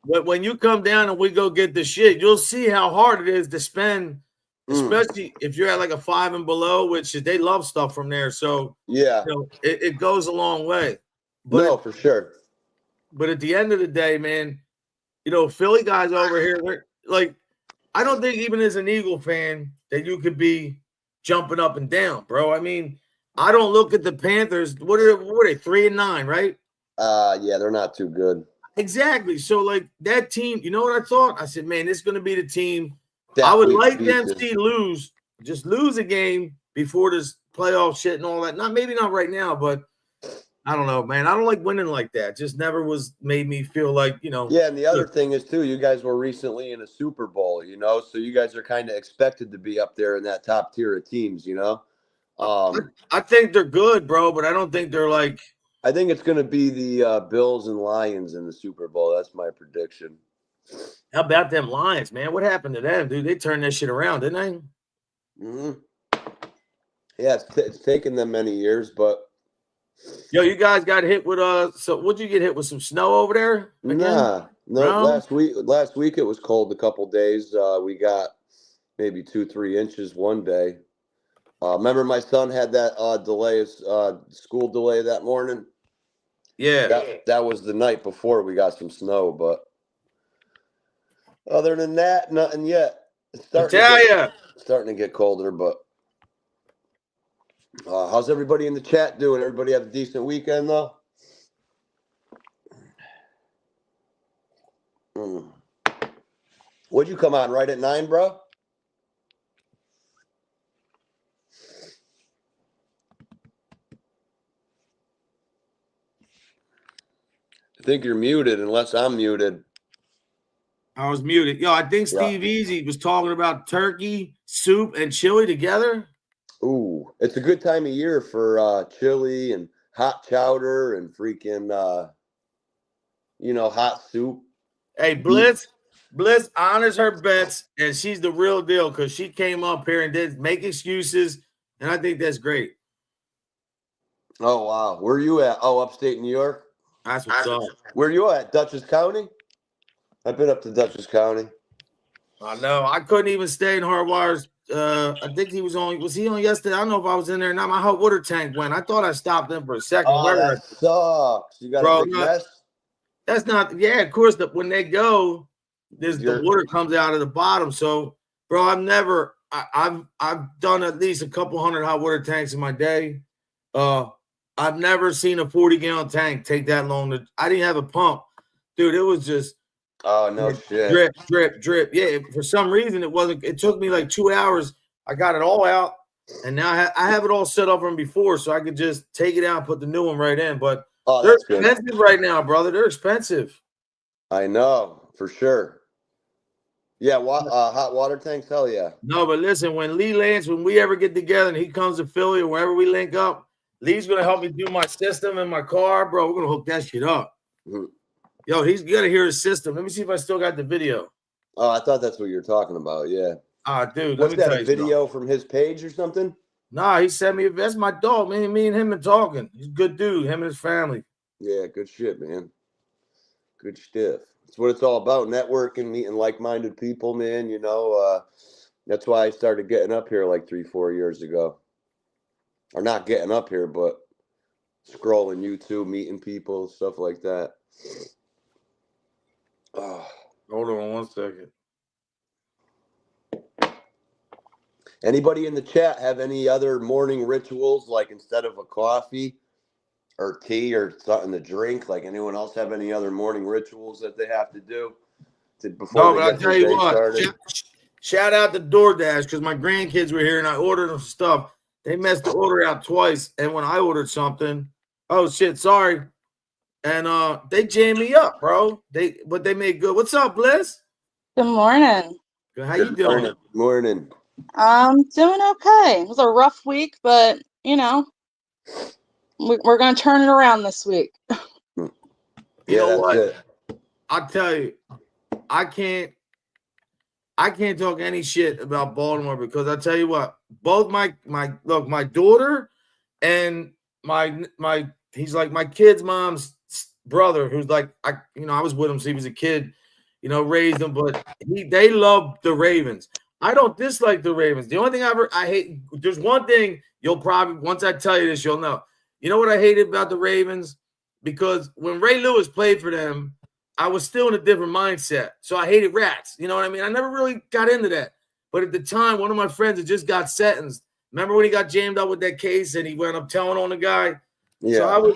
when you come down and we go get the shit, you'll see how hard it is to spend, especially if you're at like a 5 and below, which they love stuff from there. So you know, it goes a long way. But, no, for sure. But at the end of the day, man, you know, Philly guys over here, they're like, I don't think even as an Eagle fan that you could be jumping up and down, bro. I mean, I don't look at the Panthers. What are they 3-9, right? Yeah, they're not too good. Exactly. So, like, that team, you know what I thought? I said, man, this is going to be the team. I would like them to see lose a game before this playoff shit and all that. Maybe not right now, but I don't know, man. I don't like winning like that. Just never made me feel like, you know. Yeah, and the other thing is, too, you guys were recently in a Super Bowl, you know, so you guys are kind of expected to be up there in that top tier of teams, you know. I think they're good, bro, but I don't think they're like. I think it's going to be the Bills and Lions in the Super Bowl. That's my prediction. How about them Lions, man? What happened to them, dude? They turned that shit around, didn't they? Mm-hmm. Yeah, it's taken them many years, but. Yo, you guys got hit with so what'd you get hit with, some snow over there again? No. Last week it was cold a couple days. We got maybe 2-3 inches one day. Remember my son had that school delay that morning? Yeah. That was the night before we got some snow, but other than that, nothing yet. It's starting to get colder, but how's everybody in the chat doing? Everybody have a decent weekend, though? What'd you come on, right at 9, bro? I think you're muted unless I'm muted. I was muted. Yo, I think Steve Easy was talking about turkey, soup, and chili together. Ooh, it's a good time of year for chili and hot chowder and freaking, hot soup. Hey, Bliss honors her bets, and she's the real deal because she came up here and did make excuses, and I think that's great. Oh, wow. Where are you at? Oh, upstate New York? That's what's up. Where are you at? Dutchess County? I've been up to Dutchess County. I know. I couldn't even stay in Hardwire's. I think he was on yesterday? I don't know if I was in there or not. My hot water tank went. I thought I stopped in for a second. Oh, that sucks. You got a big mess? That's not, of course, when they go, the water comes out of the bottom. So, bro, I've done at least a couple hundred hot water tanks in my day. I've never seen a 40-gallon tank take that long. I didn't have a pump. Dude, it was just shit. Drip. Yeah, for some reason it took me like 2 hours. I got it all out, and now I have it all set up from before, so I could just take it out and put the new one right in. But they're expensive right now, brother. They're expensive. I know, for sure. Yeah, hot water tanks, hell yeah. No, but listen, when we ever get together and he comes to Philly or wherever we link up, Lee's going to help me do my system in my car, bro. We're going to hook that shit up. Mm-hmm. Yo, he's got to hear his system. Let me see if I still got the video. Oh, I thought that's what you're talking about. Yeah. Dude. What's that, a video from his page or something? Nah, he sent me. That's my dog, man. Me and him are talking. He's a good dude, him and his family. Yeah, good shit, man. Good stuff. That's what it's all about, networking, meeting like-minded people, man. You know, that's why I started getting up here like 3-4 years ago. Or not getting up here, but scrolling YouTube, meeting people, stuff like that. Hold on 1 second. Anybody in the chat have any other morning rituals, like instead of a coffee or tea or something to drink? Like anyone else have any other morning rituals that they have to do before they get their day started? Shout out to DoorDash because my grandkids were here and I ordered them stuff. They messed the order out twice, and when I ordered something, oh shit, sorry. And they jammed me up, bro. But they made good. What's up, Bliss? Good morning. How you doing? Morning. Doing okay. It was a rough week, but you know, we're gonna turn it around this week. You know that's what? it. I'll tell you, I can't talk any shit about Baltimore because I tell you what, both my daughter and my he's like my kid's mom's brother, who's like I was with him since he was a kid, raised him, but they love the Ravens. I don't dislike the Ravens. The only thing I hate, there's one thing you'll probably, once I tell you this, you'll know. You know what I hated about the Ravens? Because when Ray Lewis played for them, I was still in a different mindset. So I hated rats. You know what I mean? I never really got into that. But at the time, one of my friends had just got sentenced. Remember when he got jammed up with that case and he went up telling on the guy? Yeah. So I was,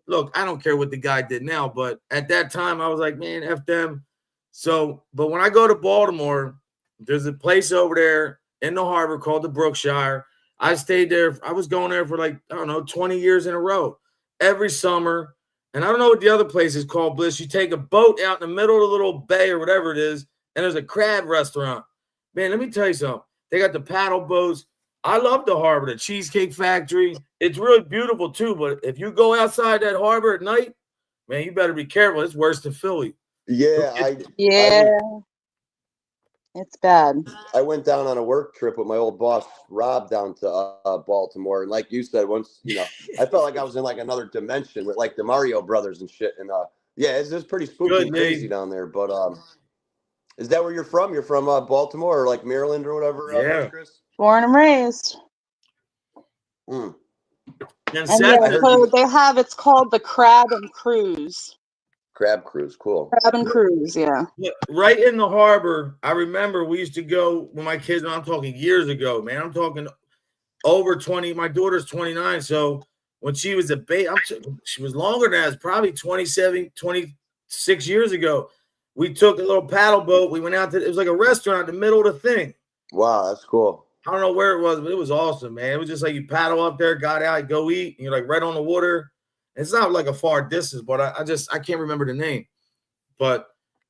look, I don't care what the guy did now, but at that time I was like, man, F them. So, but when I go to Baltimore, there's a place over there in the harbor called the Brookshire. I stayed there. I was going there for 20 years in a row every summer. And I don't know what the other place is called, Bliss. You take a boat out in the middle of the little bay or whatever it is, and there's a crab restaurant. Man, let me tell you something. They got the paddle boats. I love the harbor, the Cheesecake Factory. It's really beautiful too, but if you go outside that harbor at night, man, you better be careful. It's worse than Philly. Yeah, it's bad. I went down on a work trip with my old boss Rob down to Baltimore, and like you said, once I felt like I was in like another dimension with like the Mario Brothers and shit. And it's pretty spooky and crazy down there. But is that where you're from? You're from Baltimore or like Maryland or whatever? Yeah, Chris? Born and raised. Mm. And so they have, it's called the Crab and Cruise. Crab Cruise, cool. Crab and Cruise, yeah. Right in the harbor, I remember we used to go when my kids, I'm talking years ago, man. I'm talking over 20. My daughter's 29, so when she was a baby, she was longer than that. It's probably 27, 26 years ago. We took a little paddle boat. We went out to, it was like a restaurant in the middle of the thing. Wow, that's cool. I don't know where it was, but it was awesome, man. It was just like you paddle up there, got out, go eat, and you're like right on the water. It's not like a far distance, but I can't remember the name. But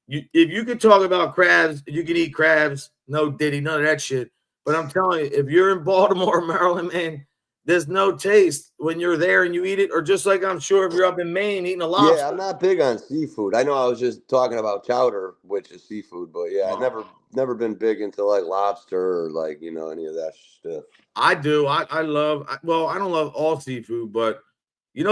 if you could talk about crabs, you can eat crabs, no Diddy, none of that shit. But I'm telling you, if you're in Baltimore, Maryland, man, there's no taste when you're there and you eat it. Or just like I'm sure if you're up in Maine eating a lobster. Yeah, I'm not big on seafood. I know I was just talking about chowder, which is seafood, but yeah, I've never been big into like lobster or like any of that stuff. I do. I don't love all seafood, but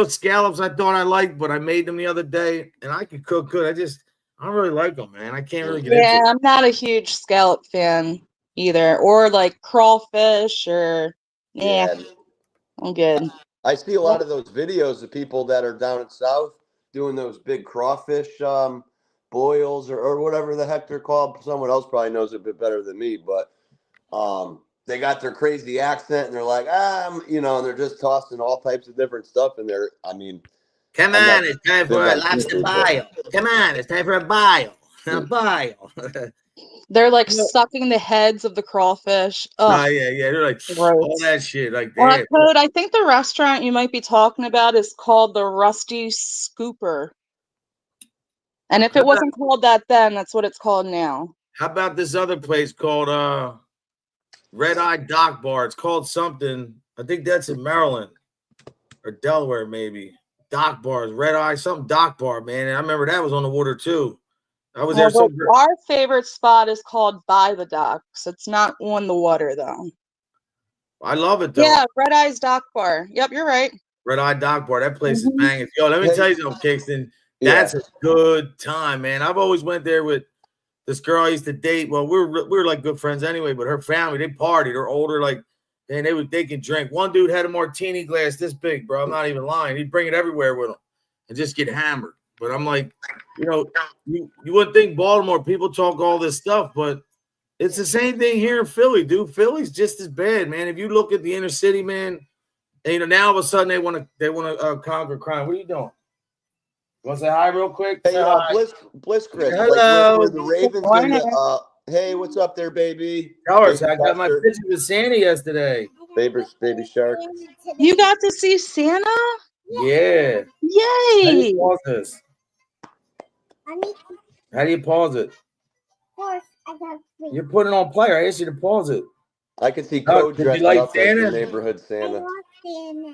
scallops I thought I liked, but I made them the other day and I could cook good. I don't really like them, man. I can't really get into it. Yeah, I'm not a huge scallop fan either. Or like crawfish or I'm good. I see a lot of those videos of people that are down in South doing those big crawfish boils or whatever the heck they're called. Someone else probably knows it a bit better than me, but they got their crazy accent and they're like, and they're just tossing all types of different stuff in there. I mean, come on, it's time for a lobster boil. Come on, it's time for a boil. A boil. They're like sucking the heads of the crawfish. Oh, yeah. They're like all that shit. Like that. Code, I think the restaurant you might be talking about is called the Rusty Scooper. And if it wasn't called that then, that's what it's called now. How about this other place called Red Eye Dock Bar? It's called something. I think that's in Maryland or Delaware, maybe. Dock Bars, Red Eye, something Dock Bar, man. And I remember that was on the water too. I was there. Our favorite spot is called By the Docks. It's not on the water though. I love it though. Yeah, Red Eye's Dock Bar. Yep, you're right. Red Eye Dock Bar. That place is banging. Yo, let me tell you something, Kingston. That's a good time, man. I've always went there with this girl I used to date. Well, we were like good friends anyway, but her family, they partied. They're older, like, and they can drink. One dude had a martini glass this big, bro. I'm not even lying. He'd bring it everywhere with him and just get hammered. But I'm like, you wouldn't think Baltimore people talk all this stuff, but it's the same thing here in Philly, dude. Philly's just as bad, man. If you look at the inner city, man, and now all of a sudden they want to conquer crime. What are you doing? You want to say hi real quick? Hey, Bliss, Chris. Hello. Like, the Ravens. Hey, what's up there, baby? I got my picture with Santa yesterday. Baby Shark. You got to see Santa? Yeah. Yay! How do you pause this? How do you pause it? You're putting on play. I asked you to pause it. I can see Oh, Code did you dressed like up as the Santa? neighborhood Santa.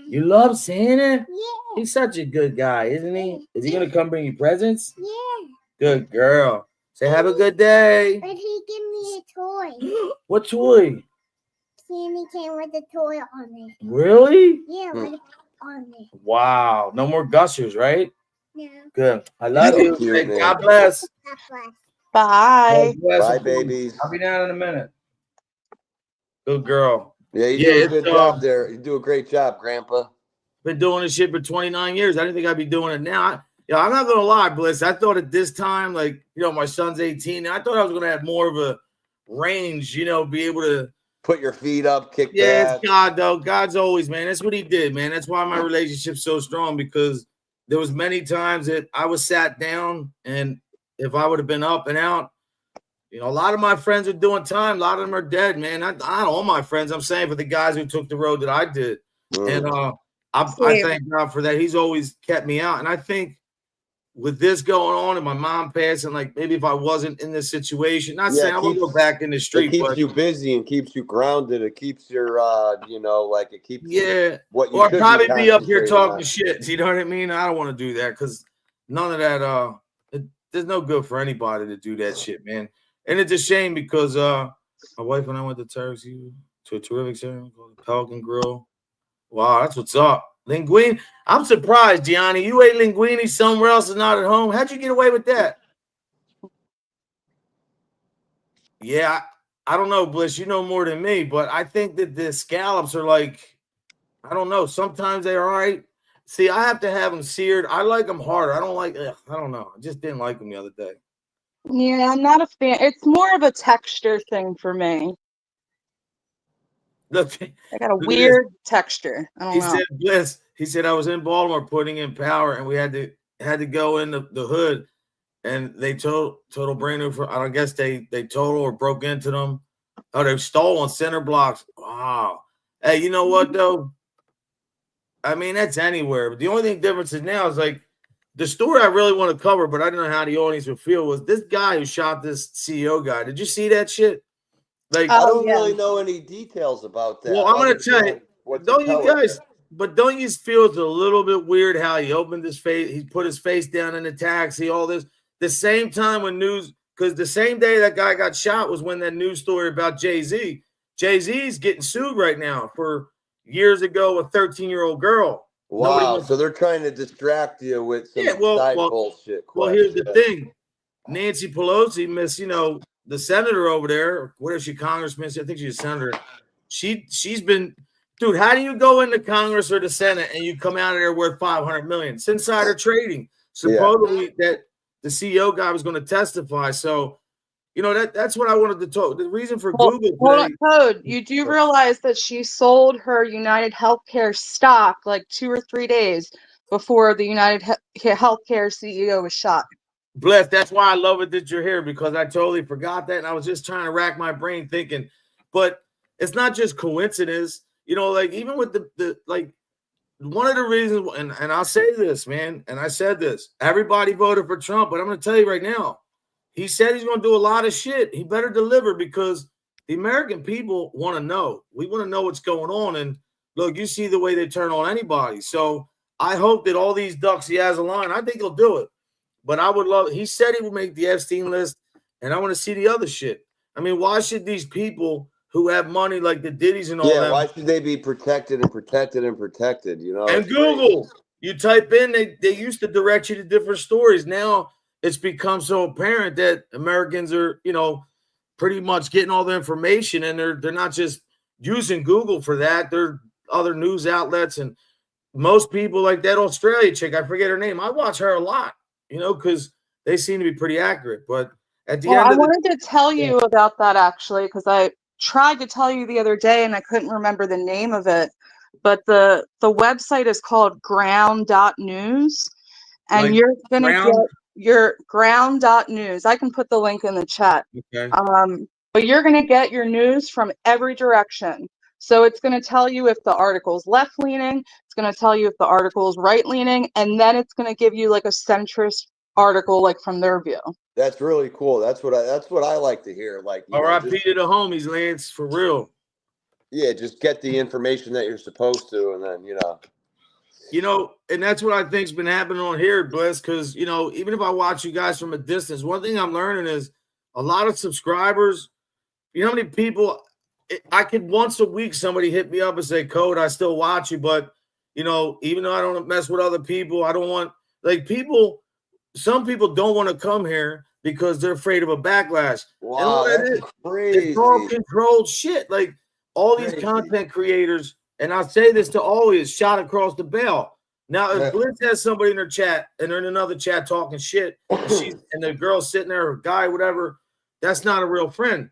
You love Santa? Yeah. He's such a good guy, isn't he? Is he gonna come bring you presents? Yeah. Good girl. Say have a good day. But he gave me a toy. What toy? Sandy came with a toy on it. Really? Yeah, Hmm. with on it. Wow. No more gushers, right? No. Good. I love So you. cute, Say, man. God bless. That was. Bye. God bless. Bye, babies. I'll be down in a minute. Good girl. Yeah, you Yeah, do a it's, good job there. You do a great job, Grandpa. Been doing this shit for 29 years. I didn't think I'd be doing it now. I'm not gonna lie, Bliss. I thought at this time, like, my son's 18. I thought I was gonna have more of a range, be able to. Put your feet up, kick Yeah, back. it's God though. God's always, man. That's what he did, man. That's why my relationship's so strong, because there was many times that I was sat down, and if I would have been up and out, a lot of my friends are doing time. A lot of them are dead, man. Not all my friends. I'm saying for the guys who took the road that I did. And I thank God for that. He's always kept me out. And I think with this going on and my mom passing, like maybe if I wasn't in this situation, not saying I'm gonna go back in the street, it keeps but you busy and keeps you grounded. It keeps your, it keeps what you or should probably be up here concentrating talking on. shit. You know what I mean? I don't want to do that because none of that. There's no good for anybody to do that shit, man. And it's a shame because my wife and I went to Turks to a terrific ceremony called the Pelican Grill. Wow, that's what's up. Linguine. I'm surprised, Gianni. You ate linguine somewhere else and not at home. How'd you get away with that? Yeah, I don't know, Bliss. You know more than me, but I think that the scallops are like, I don't know. Sometimes they're all right. See, I have to have them seared. I like them harder. I don't like. I don't know. I just didn't like them the other day. Yeah, I'm not a fan. It's more of a texture thing for me. Look, I got a weird texture. I don't he know. said, Bliss. He said I was in Baltimore putting in power, and we had to go in the hood, and they total brand new. I guess they total or broke into them. Oh, they've stolen center blocks. Wow. Hey, you know what though? I mean, that's anywhere. But the only thing difference is now is like the story I really want to cover, but I don't know how the audience would feel, was this guy who shot this CEO guy. Did you see that shit? Like, I don't really know any details about that. Well, I'm gonna tell you, don't you feel it's a little bit weird how he opened his face, he put his face down in the taxi, all this, the same time when news, because the same day that guy got shot was when that news story about Jay-Z. Jay-Z's getting sued right now for years ago, a 13-year-old girl. Wow, so they're trying to distract you with some side bullshit. Well, here's the thing. Nancy Pelosi, the senator over there, what is she, congressman? I think she's a senator. She's been, dude, how do you go into Congress or the Senate and you come out of there worth $500 million? It's insider trading. Supposedly that the CEO guy was going to testify. So, that's what I wanted to talk. The reason for Google today, Code, you do realize that she sold her United Healthcare stock like 2 or 3 days before the United Healthcare CEO was shot. Bless. That's why I love it that you're here, because I totally forgot that. And I was just trying to rack my brain thinking, but it's not just coincidence, like even with the one of the reasons, and I'll say this, man, and I said this, everybody voted for Trump, but I'm going to tell you right now, he said he's going to do a lot of shit. He better deliver, because the American people want to know. We want to know what's going on. And look, you see the way they turn on anybody. So I hope that all these ducks he has aligned, I think he'll do it. But I would love, he said he would make the Epstein list, and I want to see the other shit. I mean, why should these people who have money like the Diddy's and all that? Why should they be protected and protected and protected? And Google, you type in, they used to direct you to different stories. Now it's become so apparent that Americans are, pretty much getting all the information, and they're not just using Google for that. They're other news outlets, and most people, like that Australia chick, I forget her name. I watch her a lot, because they seem to be pretty accurate. But at the end, I wanted to tell you about that actually, because I tried to tell you the other day and I couldn't remember the name of it. But the website is called ground.news, and you're going to get your ground.news. I can put the link in the chat. Okay. But you're going to get your news from every direction. So it's going to tell you if the article's left-leaning, it's going to tell you if the article is right-leaning, and then it's going to give you like a centrist article like from their view. That's really cool. That's what I like to hear. Like, you know, R.I.P. just, to the homies, Lance, for real. yeah, just get the information that you're supposed to, and then You know, and that's what I think's been happening on here, Bliss, because, you know, even if I watch you guys from a distance, one thing I'm learning is a lot of subscribers. You know how many people I could once a week somebody hit me up and say, Code, I still watch you, but, you know, even though I don't mess with other people, I don't want, like, people, some people don't want to come here because they're afraid of a backlash. wow, and all that that's is, crazy. it's all controlled shit. Like, all these Crazy. content creators, and I say this to always shot across the bell. Now, if Blitz has somebody in her chat and they're in another chat talking shit, and the girl's sitting there, or guy, whatever, that's not a real friend.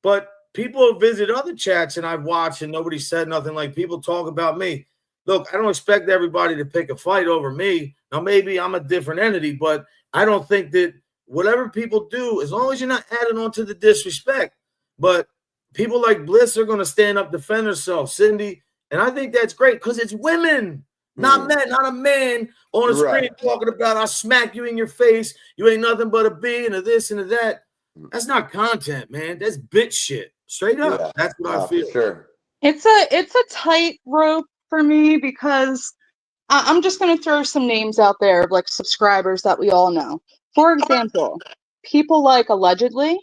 But people visit other chats and I've watched and nobody said nothing. Like, people talk about me. Look, I don't expect everybody to pick a fight over me. Now, maybe I'm a different entity, but I don't think that whatever people do, as long as you're not adding on to the disrespect, but people like Bliss are going to stand up, defend herself, Cindy, and I think that's great because it's women, not men, not a man on a screen talking about, I'll smack you in your face, you ain't nothing but a B and a this and a that. That's not content, man. That's bitch shit. Straight up. Yeah. That's what I feel. For sure. It's a tightrope for me because I'm just going to throw some names out there of like subscribers that we all know. For example, people like Allegedly,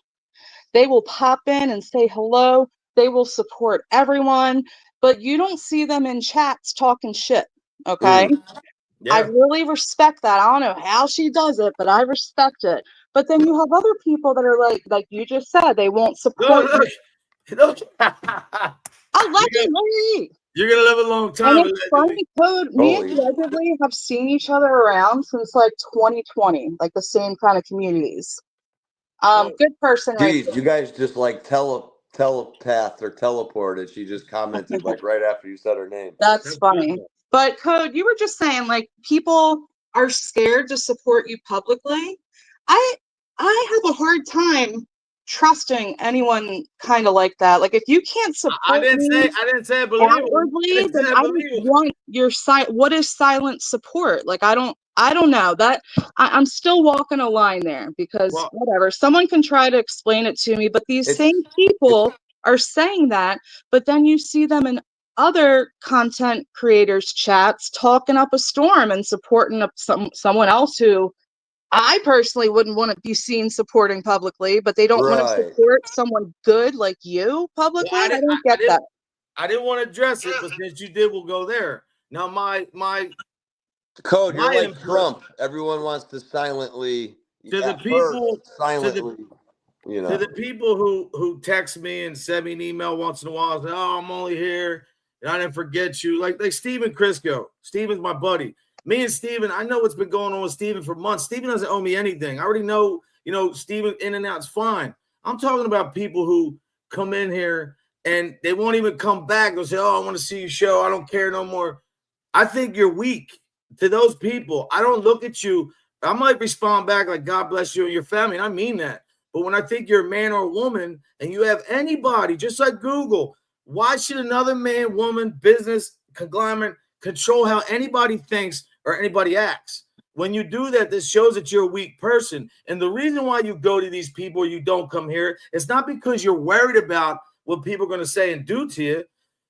they will pop in and say hello. They will support everyone, but you don't see them in chats talking shit. Okay. Yeah. I really respect that. I don't know how she does it, but I respect it. But then you have other people that are like you just said, they won't support you. Look. Allegedly. You're going to live a long time. And it's funny, Code, me and Allegedly have seen each other around since like 2020, like the same kind of communities. Good person, right? Geez, you guys just like telepath or teleported. She just commented like right after you said her name. That's funny. But Code, you were just saying like people are scared to support you publicly. I have a hard time trusting anyone kind of like that. Like if you can't support I didn't say I believe outwardly, then I don't want your what is silent support? Like I don't know that I'm still walking a line there because whatever, someone can try to explain it to me, but these same people are saying that, but then you see them in other content creators chats talking up a storm and supporting someone else who I personally wouldn't want to be seen supporting publicly, but they don't want to support someone good like you publicly. Well, I don't get that. I didn't want to address it, but since you did, we'll go there. Now, my Code, you're like Trump. Everyone wants to silently to the people silently. You know, to the people who text me and send me an email once in a while, say, "Oh, I'm only here and I didn't forget you." Like Steven Crisco. Steven's my buddy. Me and Steven, I know what's been going on with Steven for months. Steven doesn't owe me anything. I already know, Steven in and out's fine. I'm talking about people who come in here and they won't even come back. They'll say, "Oh, I want to see your show. I don't care no more." I think you're weak to those people. I don't look at you. I might respond back like, "God bless you and your family." And I mean that. But when I think you're a man or a woman and you have anybody, just like Google, why should another man, woman, business, conglomerate control how anybody thinks or anybody acts? When you do that, this shows that you're a weak person. And the reason why you go to these people or you don't come here, it's not because you're worried about what people are going to say and do to you.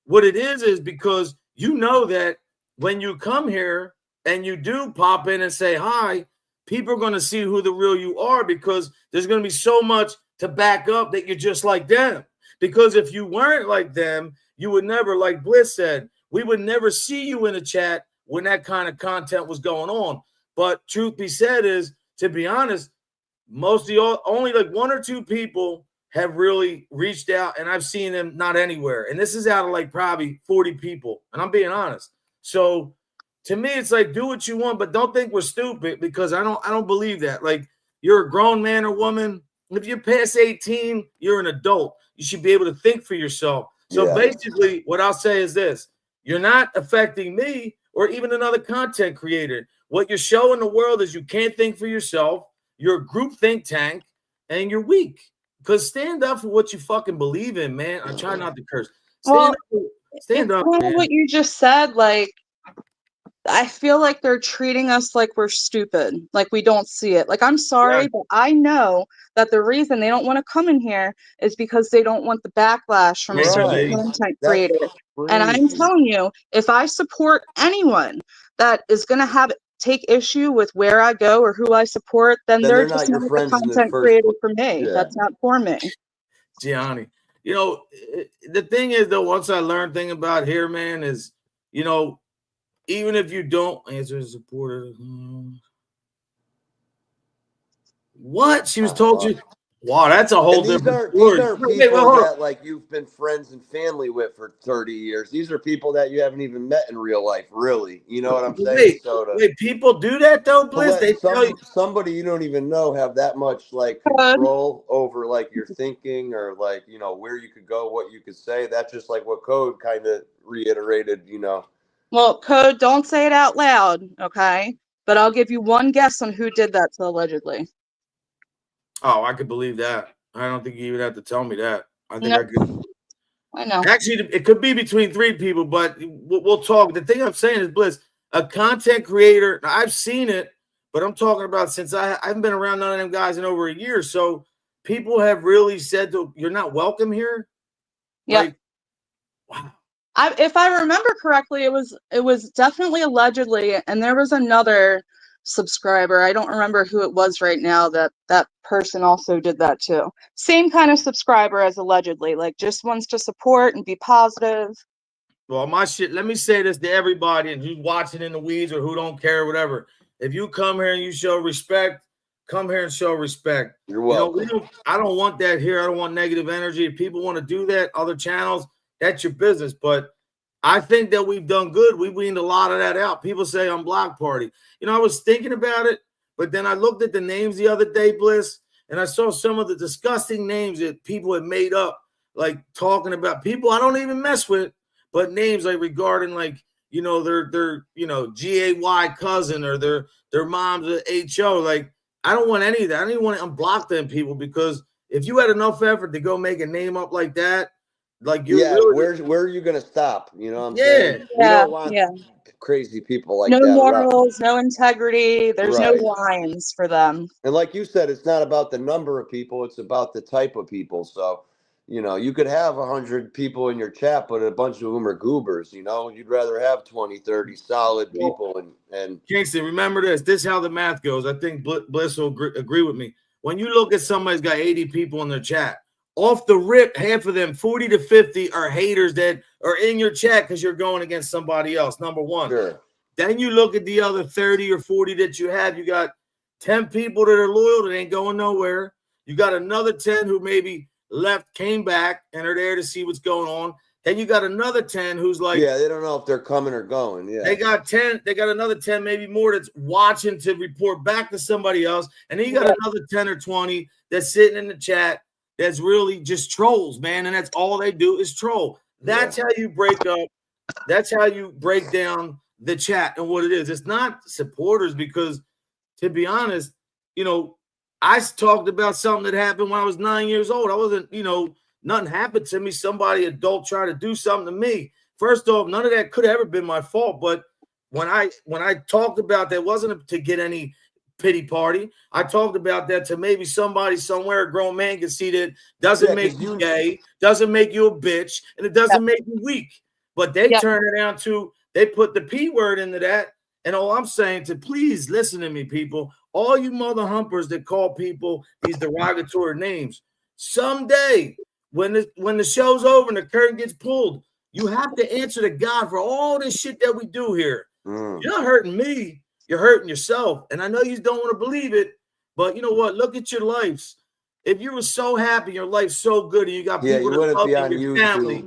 What it is because you know that when you come here and you do pop in and say hi, people are going to see who the real you are because there's going to be so much to back up that you're just like them. Because if you weren't like them, you would never, like Bliss said, we would never see you in a chat when that kind of content was going on. But truth be said is, to be honest, only like one or two people have really reached out, and I've seen them not anywhere. And this is out of like probably 40 people, and I'm being honest. So to me, it's like, do what you want, but don't think we're stupid, because I don't believe that. Like, you're a grown man or woman. If you're past 18, you're an adult. You should be able to think for yourself. So basically, what I'll say is this: you're not affecting me or even another content creator. What you're showing the world is you can't think for yourself. You're a group think tank, and you're weak. Because stand up for what you fucking believe in, man. I try not to curse. Stand up, man. What you just said, like, I feel like they're treating us like we're stupid, like we don't see it. Like, I'm sorry, Yeah. but I know that the reason they don't want to come in here is because they don't want the backlash from a certain Right. content That's creator. And I'm crazy. telling you, if I support anyone that is going to have take issue with where I go or who I support, then Then they're they're just not your not the friends in the content first creator place. for me. Yeah. That's not for me. Gianni. You know, the thing is though, once I learned thing about here, man, is you know, even if you don't answer as a supporter, what she was told you. Wow, that's a whole And these different aren't story. people Wait, hold on. that like you've been friends and family with for 30 years. These are people that you haven't even met in real life, really. You know what I'm saying? Wait, people do that though, to Bliss? They let tell you. somebody you don't even know have that much like control over like your thinking or like, you know, where you could go, what you could say. That's just like what Code kind of reiterated, you know. Well, Code, don't say it out loud, okay? But I'll give you one guess on who did that, so allegedly. Oh, I could believe that. I don't think you even have to tell me that. I think No. I could. I know. Actually, it could be between 3 people, but we'll talk. The thing I'm saying is, Bliss, a content creator. Now, I've seen it, but I'm talking about since I haven't been around none of them guys in over a year. So people have really said, "You're not welcome here." Yeah. Like, wow. If I remember correctly, it was definitely allegedly, and there was another subscriber. I don't remember who it was right now. That person also did that too. Same kind of subscriber as allegedly, like just wants to support and be positive. Well, my shit. Let me say this to everybody, and who's watching in the weeds or who don't care, whatever. If you come here and you show respect, come here and show respect. You're You know, welcome. I don't want that here. I don't want negative energy. If people want to do that, other channels, that's your business. But I think that we've done good. We weaned a lot of that out. People say I'm Block Party. You know, I was thinking about it, but then I looked at the names the other day, Bliss, and I saw some of the disgusting names that people had made up, like talking about people I don't even mess with, but names like regarding like, you know, their you know, GAY cousin or their mom's a HO. Like, I don't want any of that. I don't even want to unblock them people because if you had enough effort to go make a name up like that, like you really, where are you gonna stop? You know what I'm yeah. saying? We Yeah, don't want yeah. crazy people like No that around. morals, no integrity. There's no Right. lines for them. And like you said, it's not about the number of people, it's about the type of people. So, you know, you could have 100 people in your chat, but a bunch of them are goobers, you know. You'd rather have 20, 30 solid people and Kingston, remember this. This is how the math goes. I think Bliss will agree with me. When you look at somebody's got 80 people in their chat, off the rip, half of them, 40 to 50, are haters that are in your chat because you're going against somebody else, number one. sure. Then you look at the other 30 or 40 that you have. You got 10 people that are loyal that ain't going nowhere. You got another 10 who maybe left, came back, and are there to see what's going on. Then you got another 10 who's like, Yeah, they don't know if they're coming or going. Yeah. they got 10, they got another 10, maybe more, that's watching to report back to somebody else. And then you got another 10 or 20 that's sitting in the chat that's really just trolls, man. And that's all they do is troll. That's how you break up. That's how you break down the chat and what it is. It's not supporters because, to be honest, you know, I talked about something that happened when I was 9 years old. I wasn't, you know, nothing happened to me. Somebody adult tried to do something to me. First off, none of that could have ever been my fault. But when I talked about that, wasn't to get any pity party. I talked about that to maybe somebody somewhere, a grown man can see that doesn't make you gay, doesn't make you a bitch, and it doesn't make you weak. But they turn it down to, they put the P word into that. And all I'm saying to please listen to me, people, all you mother humpers that call people these derogatory names, someday when the show's over and the curtain gets pulled, you have to answer to God for all this shit that we do here. You're not hurting me. You're hurting yourself. And I know you don't want to believe it, but you know what? Look at your lives. If you were so happy, your life's so good, and you got people that love you, and your family,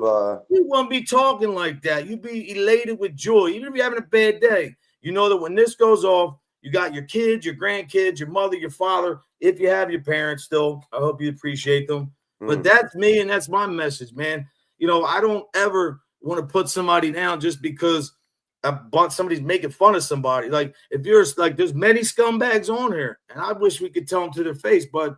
you wouldn't be talking like that. You'd be elated with joy. Even if you're having a bad day, you know that when this goes off, you got your kids, your grandkids, your mother, your father. If you have your parents still, I hope you appreciate them. But that's me, and that's my message, man. You know, I don't ever want to put somebody down just because somebody's making fun of somebody. Like, if you're like, there's many scumbags on here, and I wish we could tell them to their face, but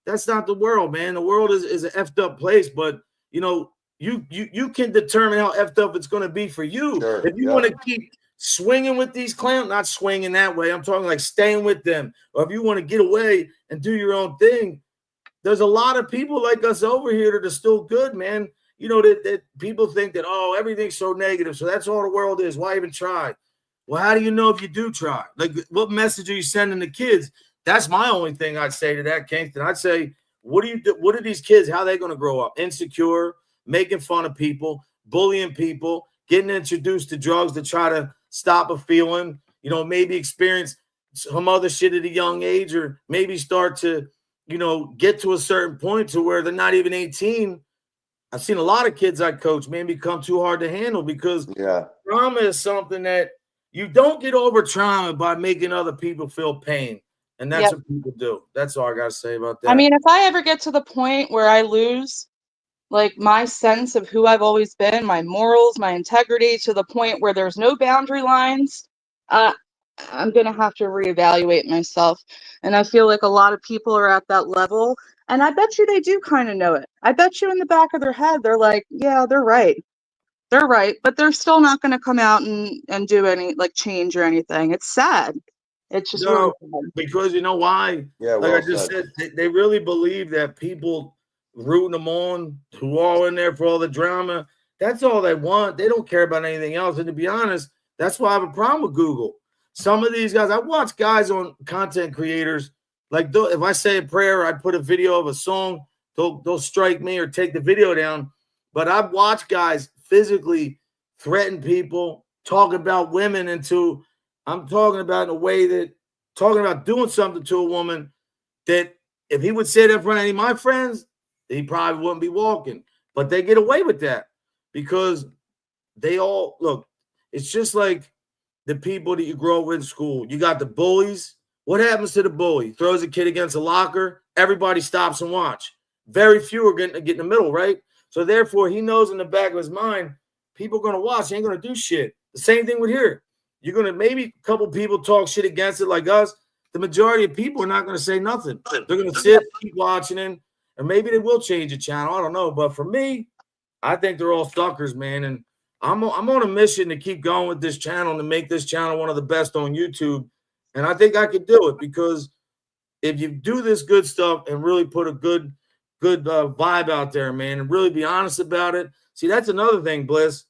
that's not the world, man. The world is an effed up place, but you know, you can determine how effed up it's going to be for you. Sure, If you want to keep swinging with these clowns, not swinging that way. I'm talking like staying with them. Or if you want to get away and do your own thing, there's a lot of people like us over here that are still good, man. You know, that people think that, oh, everything's so negative, so that's all the world is. Why even try? Well, how do you know if you do try? Like, what message are you sending the kids? That's my only thing I'd say to that, Kingston. I'd say, what are these kids, how are they going to grow up? Insecure, making fun of people, bullying people, getting introduced to drugs to try to stop a feeling, you know, maybe experience some other shit at a young age, or maybe start to, you know, get to a certain point to where they're not even 18. I've seen a lot of kids I coach, man, become too hard to handle because trauma is something that you don't get over trauma by making other people feel pain. And that's what people do. That's all I got to say about that. I mean, if I ever get to the point where I lose like my sense of who I've always been, my morals, my integrity, to the point where there's no boundary lines, I'm going to have to reevaluate myself. And I feel like a lot of people are at that level. And I bet you they do kind of know it. I bet you in the back of their head, they're like, yeah, they're right. They're right. But they're still not going to come out and do any like change or anything. It's sad. It's just really sad. Because you know why? Yeah, like I just said, they really believe that people rooting them on, who are in there for all the drama, that's all they want. They don't care about anything else. And to be honest, that's why I have a problem with Google. Some of these guys, I watch guys on content creators, like if I say a prayer, I put a video of a song, they'll strike me or take the video down. But I've watched guys physically threaten people, talk about women into, I'm talking about in a way that, talking about doing something to a woman that if he would say that in front of any of my friends, he probably wouldn't be walking. But they get away with that because they all, look, it's just like the people that you grow up in school. You got the bullies. What happens to the bully? Throws a kid against a locker. Everybody stops and watch. Very few are going to get in the middle, right? So therefore, he knows in the back of his mind, people are going to watch. They ain't going to do shit. The same thing with here. You're going to, maybe a couple people talk shit against it like us. The majority of people are not going to say nothing. They're going to sit, keep watching it, and maybe they will change the channel. I don't know. But for me, I think they're all suckers, man. And I'm on a mission to keep going with this channel and to make this channel one of the best on YouTube. And I think I could do it because if you do this good stuff and really put a good vibe out there, man, and really be honest about it. See, that's another thing, Bliss.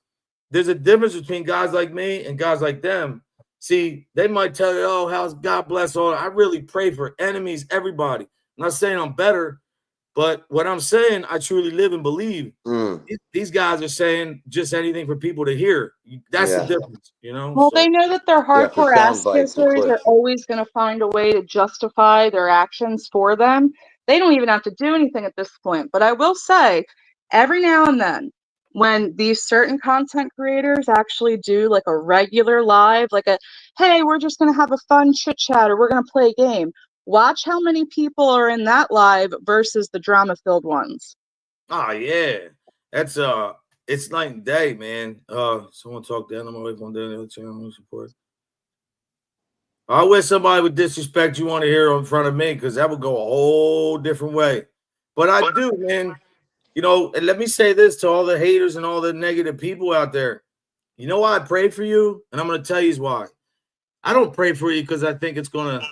There's a difference between guys like me and guys like them. See, they might tell you, oh, how's God bless all. I really pray for enemies, everybody. I'm not saying I'm better, but what I'm saying, I truly live and believe. These guys are saying just anything for people to hear. That's the difference, you know? Well, they know that their hardcore ass bites kissers are always going to find a way to justify their actions for them. They don't even have to do anything at this point. But I will say, every now and then, when these certain content creators actually do like a regular live, like a, hey, we're just going to have a fun chit chat or we're going to play a game. Watch how many people are in that live versus the drama-filled ones. Oh, yeah. That's it's night and day, man. Someone talk to Animal Wave on the other channel support. I wish somebody would disrespect you want to hear in front of me because that would go a whole different way. But I do, man. You know, and let me say this to all the haters and all the negative people out there. You know why I pray for you? And I'm going to tell you why. I don't pray for you because I think it's going to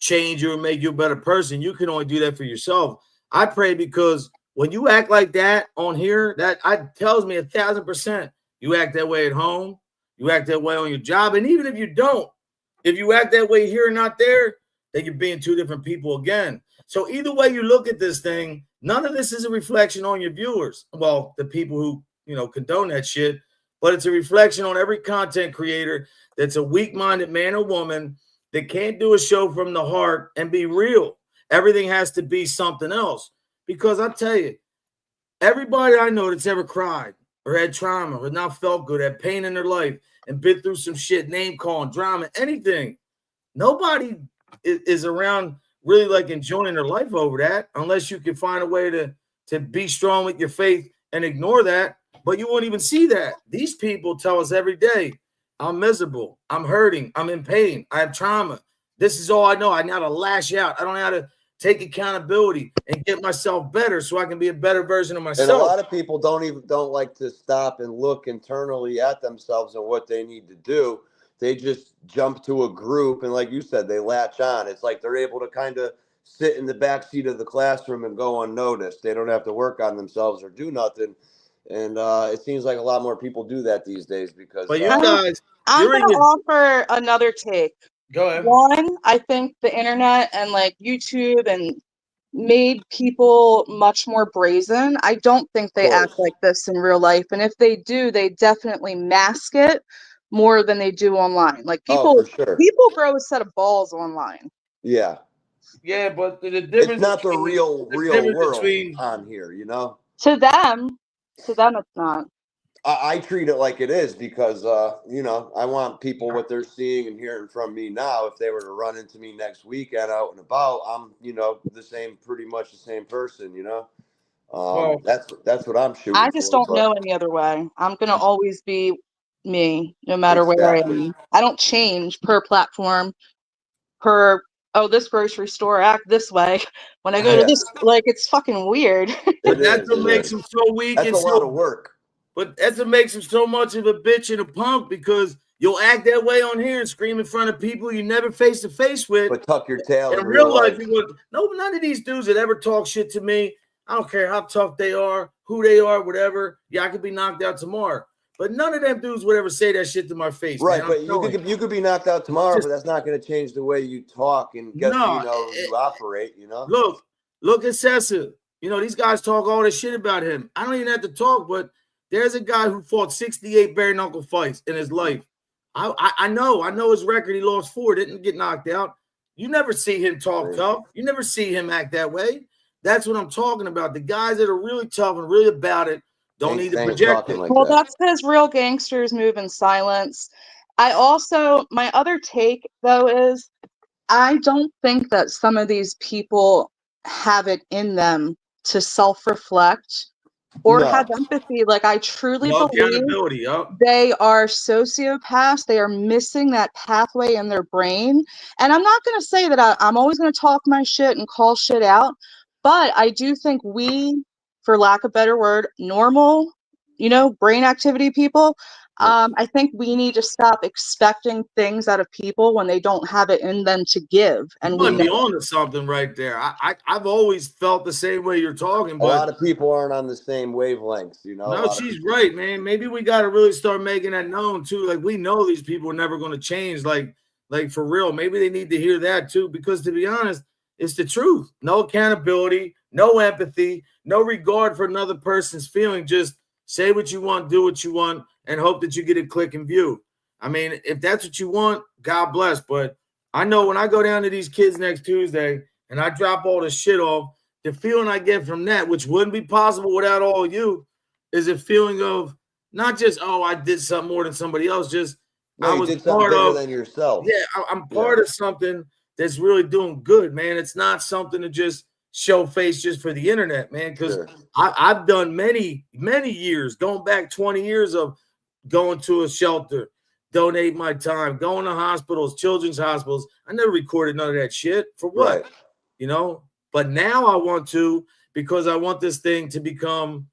change you or make you a better person. You can only do that for yourself. I pray because when you act like that on here, that tells me 1,000% you act that way at home. You act that way on your job. And even if you don't, if you act that way here and not there, then you're being two different people again. So either way you look at this thing, none of this is a reflection on your viewers. Well, the people who, you know, condone that shit, but it's a reflection on every content creator that's a weak-minded man or woman that can't do a show from the heart and be real. Everything has to be something else. Because I tell you, everybody I know that's ever cried or had trauma or not felt good, had pain in their life and been through some shit, name calling, drama, anything, nobody is around really like enjoying their life over that unless you can find a way to be strong with your faith and ignore that. But you won't even see that. These people tell us every day, I'm miserable, I'm hurting, I'm in pain, I have trauma. This is all I know. I know how to lash out. I don't know how to take accountability and get myself better so I can be a better version of myself. And a lot of people don't like to stop and look internally at themselves and what they need to do. they just jump to a group, and like you said, they latch on. It's like they're able to kind of sit in the back seat of the classroom and go unnoticed. They don't have to work on themselves or do nothing. And it seems like a lot more people do that these days because. But you guys, I'm you're going to offer another take. Go ahead. One, I think the internet and like YouTube and made people much more brazen. I don't think they act like this in real life. And if they do, they definitely mask it more than they do online. Like people, for sure. people grow a set of balls online. Yeah. Yeah, but the difference, it's not the real world on here, you know? To them, it's not. I treat it like it is because, you know, I want people what they're seeing and hearing from me now. If they were to run into me next weekend out and about, I'm, you know, pretty much the same person, you know. Well, that's what I'm shooting. I just don't know any other way. I'm gonna always be me, no matter where I am. I don't change per platform, per this grocery store act this way. When I go to this, like it's fucking weird. But that's what makes him so weak. That's and a lot of work. But that's what makes him so much of a bitch and a punk, because you'll act that way on here and scream in front of people you never face to face with. But tuck your tail in real life. None of these dudes that ever talk shit to me, I don't care how tough they are, who they are, whatever. Yeah, I could be knocked out tomorrow. But none of them dudes would ever say that shit to my face. Right, man. but you could be knocked out tomorrow, but that's not going to change the way you talk and you operate, you know? Look at Cessa. You know, these guys talk all this shit about him. I don't even have to talk, but there's a guy who fought 68 bare knuckle fights in his life. I know his record. He lost 4, didn't get knocked out. You never see him talk tough. You never see him act that way. That's what I'm talking about. The guys that are really tough and really about it don't need to project it. Well, that's because real gangsters move in silence. My other take, though, is I don't think that some of these people have it in them to self-reflect or have empathy. Like, I truly believe they are sociopaths. They are missing that pathway in their brain. And I'm not going to say that I'm always going to talk my shit and call shit out, but I do think we, for lack of a better word, normal, you know, brain activity people, I think we need to stop expecting things out of people when they don't have it in them to give. And we might be on to something right there. I've always felt the same way you're talking, but a lot of people aren't on the same wavelengths, you know. No, she's right, man. Maybe we got to really start making that known too. Like, we know these people are never going to change, like for real. Maybe they need to hear that too, because to be honest, it's the truth. No accountability, no empathy, no regard for another person's feeling. Just say what you want, do what you want, and hope that you get a click and view. I mean, if that's what you want, God bless. But I know when I go down to these kids next Tuesday and I drop all this shit off, the feeling I get from that, which wouldn't be possible without all of you, is a feeling of not just, I did something more than somebody else, just I was part of than yourself. Yeah, I'm part of something that's really doing good, man. It's not something to just show face just for the internet, man, because I've done many years, going back 20 years of going to a shelter, donate my time, going to hospitals, children's hospitals. I never recorded none of that shit. For what? Right. You know? But now I want to, because I want this thing to become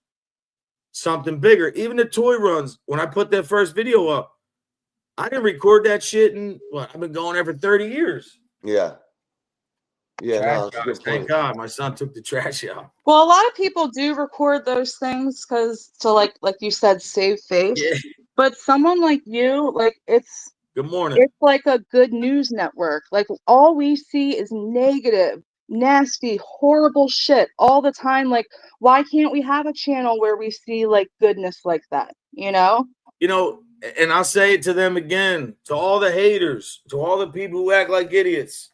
something bigger. Even the toy runs, when I put that first video up, I didn't record that shit in, I've been going there for 30 years. Yeah. Yeah, thank God my son took the trash out. Well, a lot of people do record those things to like you said, save face. Yeah. But someone like you, like it's good morning. It's like a good news network. Like all we see is negative, nasty, horrible shit all the time. Like, why can't we have a channel where we see like goodness like that? You know? You know, and I'll say it to them again, to all the haters, to all the people who act like idiots.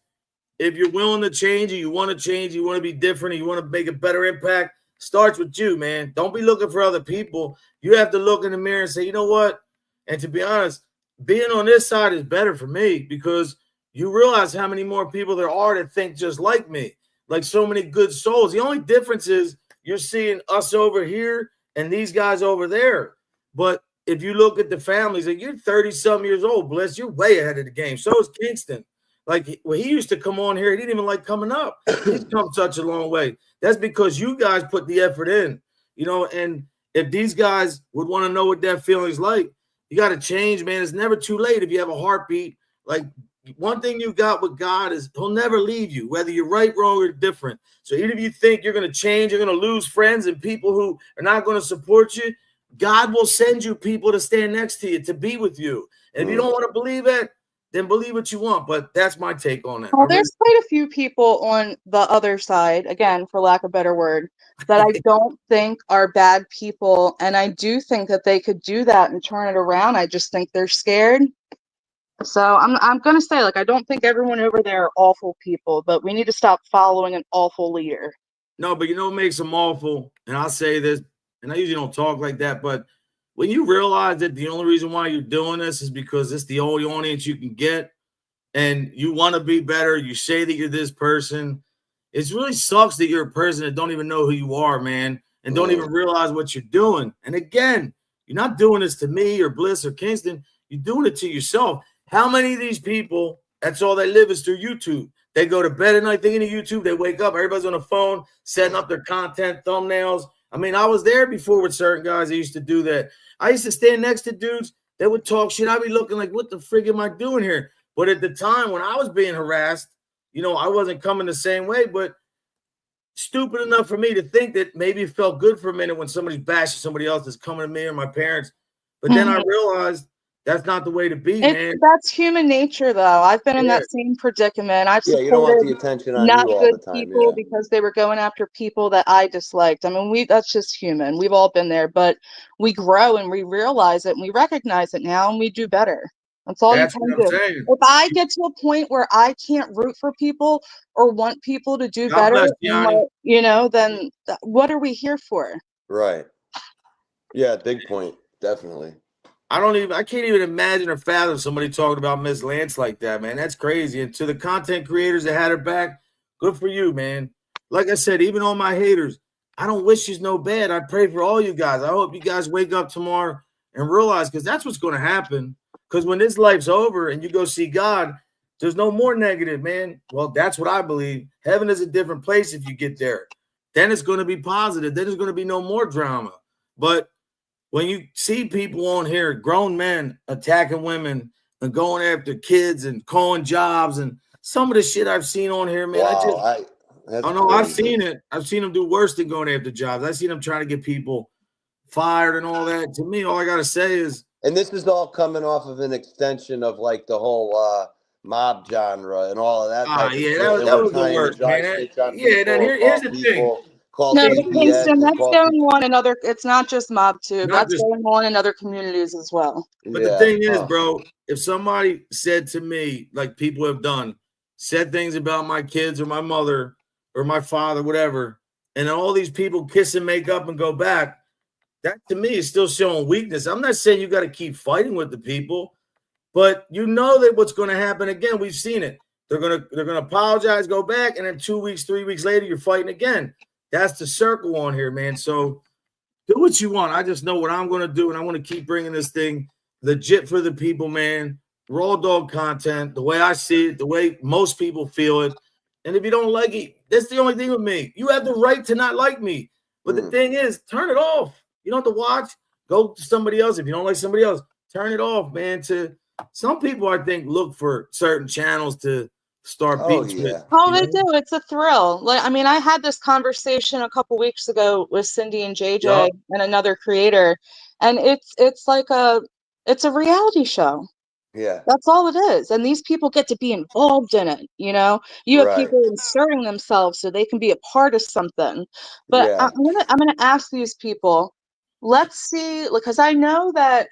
If you're willing to change, and you want to change, you want to be different, and you want to make a better impact, starts with you, man. Don't be looking for other people. You have to look in the mirror and say, you know what? And to be honest, being on this side is better for me, because you realize how many more people there are that think just like me, like so many good souls. The only difference is you're seeing us over here and these guys over there. But if you look at the families, like you're 30-something years old, Bliss, you're way ahead of the game. So is Kingston. Like, when he used to come on here, he didn't even like coming up. He's come such a long way. That's because you guys put the effort in, you know, and if these guys would want to know what that feeling's like, You got to change, man. It's never too late if you have a heartbeat. Like, one thing you got with God is he'll never leave you, whether you're right, wrong, or different. So even if you think you're going to change, you're going to lose friends and people who are not going to support you, God will send you people to stand next to you, to be with you. And if you don't want to believe it, then believe what you want. But that's my take on it. Well, there's quite a few people on the other side, again, for lack of a better word, that I don't think are bad people. And I do think that they could do that and turn it around. I just think they're scared. So I'm going to say, like, I don't think everyone over there are awful people, but we need to stop following an awful leader. No, but you know what makes them awful? And I'll say this, and I usually don't talk like that, but when you realize that the only reason why you're doing this is because it's the only audience you can get, and you want to be better, you say that you're this person, it really sucks that you're a person that don't even know who you are, man, and don't even realize what you're doing. And again, you're not doing this to me or Bliss or Kingston. You're doing it to yourself. How many of these people, that's all they live is through YouTube? They go to bed at night thinking of YouTube. They wake up, everybody's on the phone, setting up their content, thumbnails. I mean, I was there before with certain guys that used to do that. I used to stand next to dudes that would talk shit. I'd be looking like, what the frig am I doing here? But at the time when I was being harassed, you know, I wasn't coming the same way, but stupid enough for me to think that maybe it felt good for a minute when somebody's bashing somebody else that's coming to me or my parents. But then I realized that's not the way to be, man. That's human nature, though. I've been in that same predicament. I've supported you don't want the attention on not you all good the time, people because they were going after people that I disliked. I mean, that's just human. We've all been there, but we grow and we realize it and we recognize it now and we do better. That's all you can do. Saying. If I get to a point where I can't root for people or want people to do better, you know, then what are we here for? Right. Yeah, big point. Definitely. I can't even imagine or fathom somebody talking about Miss Lance like that, man. That's crazy. And to the content creators that had her back, good for you, man. Like I said, even all my haters, I don't wish you no bad. I pray for all you guys. I hope you guys wake up tomorrow and realize, because that's what's going to happen. Because when this life's over and you go see God, there's no more negative, man. Well, that's what I believe. Heaven is a different place if you get there. Then it's going to be positive. Then there's going to be no more drama. But when you see people on here, grown men attacking women and going after kids and calling jobs and some of the shit I've seen on here, man, I've seen it. I've seen them do worse than going after jobs. I've seen them trying to get people fired and all that. To me, all I got to say is. And this is all coming off of an extension of like the whole mob genre and all of that. That was the worst, man. Then here's the thing. No, Kingston, that's going on in other. It's not just MobTube. That's going on in other communities as well. But the thing is, bro, if somebody said to me, like people have done, said things about my kids or my mother or my father, whatever, and all these people kiss and make up and go back, that to me is still showing weakness. I'm not saying you got to keep fighting with the people, but you know that what's going to happen again. We've seen it. They're gonna apologize, go back, and then 2 weeks, 3 weeks later, you're fighting again. That's the circle on here, man. So do what you want. I just know what I'm going to do, and I want to keep bringing this thing legit for the people, man. Raw dog content, the way I see it, the way most people feel it. And if you don't like it, that's the only thing with me. You have the right to not like me. But the thing is, turn it off. You don't have to watch. Go to somebody else. If you don't like somebody else, turn it off, man. To some people, I think, look for certain channels to start beating with. Oh, they do. It's a thrill. Like, I mean, I had this conversation a couple weeks ago with Cindy and JJ and another creator, and it's like it's a reality show. Yeah, that's all it is. And these people get to be involved in it. You know, you have people inserting themselves so they can be a part of something. But I'm gonna ask these people. Let's see, because I know that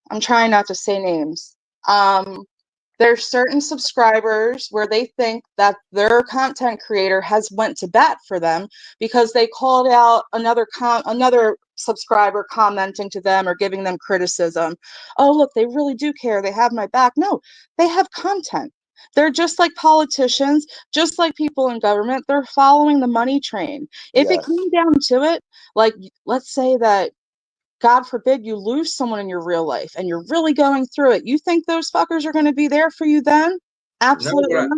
I'm trying not to say names. There's certain subscribers where they think that their content creator has went to bat for them because they called out another subscriber commenting to them or giving them criticism. Oh, look, they really do care. They have my back. No, they have content. They're just like politicians, just like people in government. They're following the money train. If it came down to it, like, let's say that, God forbid, you lose someone in your real life and you're really going through it. You think those fuckers are going to be there for you then? Absolutely not.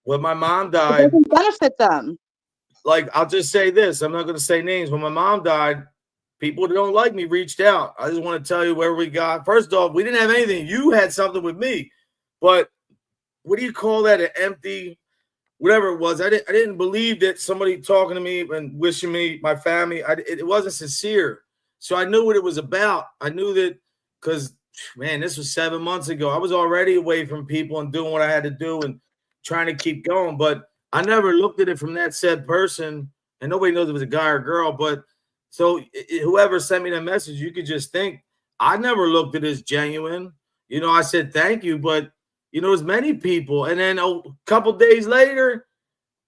When my mom died, it doesn't benefit them. Like, I'll just say this. I'm not going to say names. When my mom died, people that don't like me reached out. I just want to tell you where we got. First off, we didn't have anything. You had something with me, but what do you call that? An empty, whatever it was. I didn't believe that somebody talking to me and wishing me, my family, it wasn't sincere. So I knew what it was about. I knew that because, man, this was 7 months ago. I was already away from people and doing what I had to do and trying to keep going. But I never looked at it from that said person. And nobody knows if it was a guy or girl. But so whoever sent me that message, you could just think, I never looked at it as genuine. You know, I said thank you, but you know, there's many people. And then a couple days later,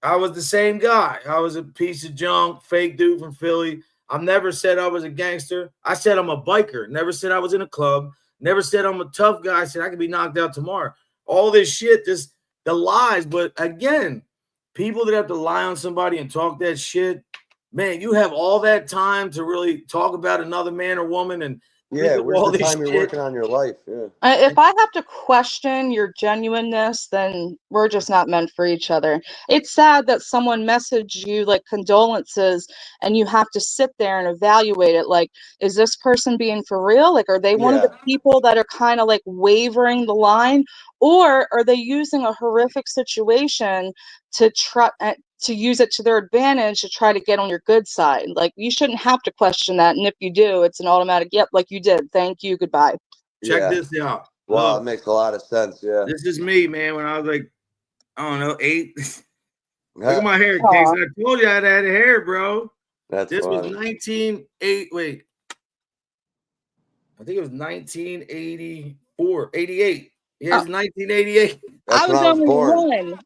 I was the same guy. I was a piece of junk, fake dude from Philly. I've never said I was a gangster. I said I'm a biker. Never said I was in a club. Never said I'm a tough guy. I said I could be knocked out tomorrow. All this shit, just the lies. But again, people that have to lie on somebody and talk that shit, man, you have all that time to really talk about another man or woman and Yeah, all where's the this time you're shit. working on your life? Yeah. If I have to question your genuineness, then we're just not meant for each other. It's sad that someone messaged you like condolences and you have to sit there and evaluate it. Like, is this person being for real? Like, are they one of the people that are kind of like wavering the line? Or are they using a horrific situation to try to use it to their advantage to try to get on your good side? Like, you shouldn't have to question that. And if you do, it's an automatic, yep, like you did. Thank you. Goodbye. Check Yeah. this out. Wow, Look, it makes a lot of sense. Yeah. this is me, man. When I was like, I don't know, 8. Look at That's my hair, Jason. I told you I had hair, bro. This was funny. 1980. Wait, I think it was 1984, 88. Yeah, it's 1988. That's I when was I was only born. one.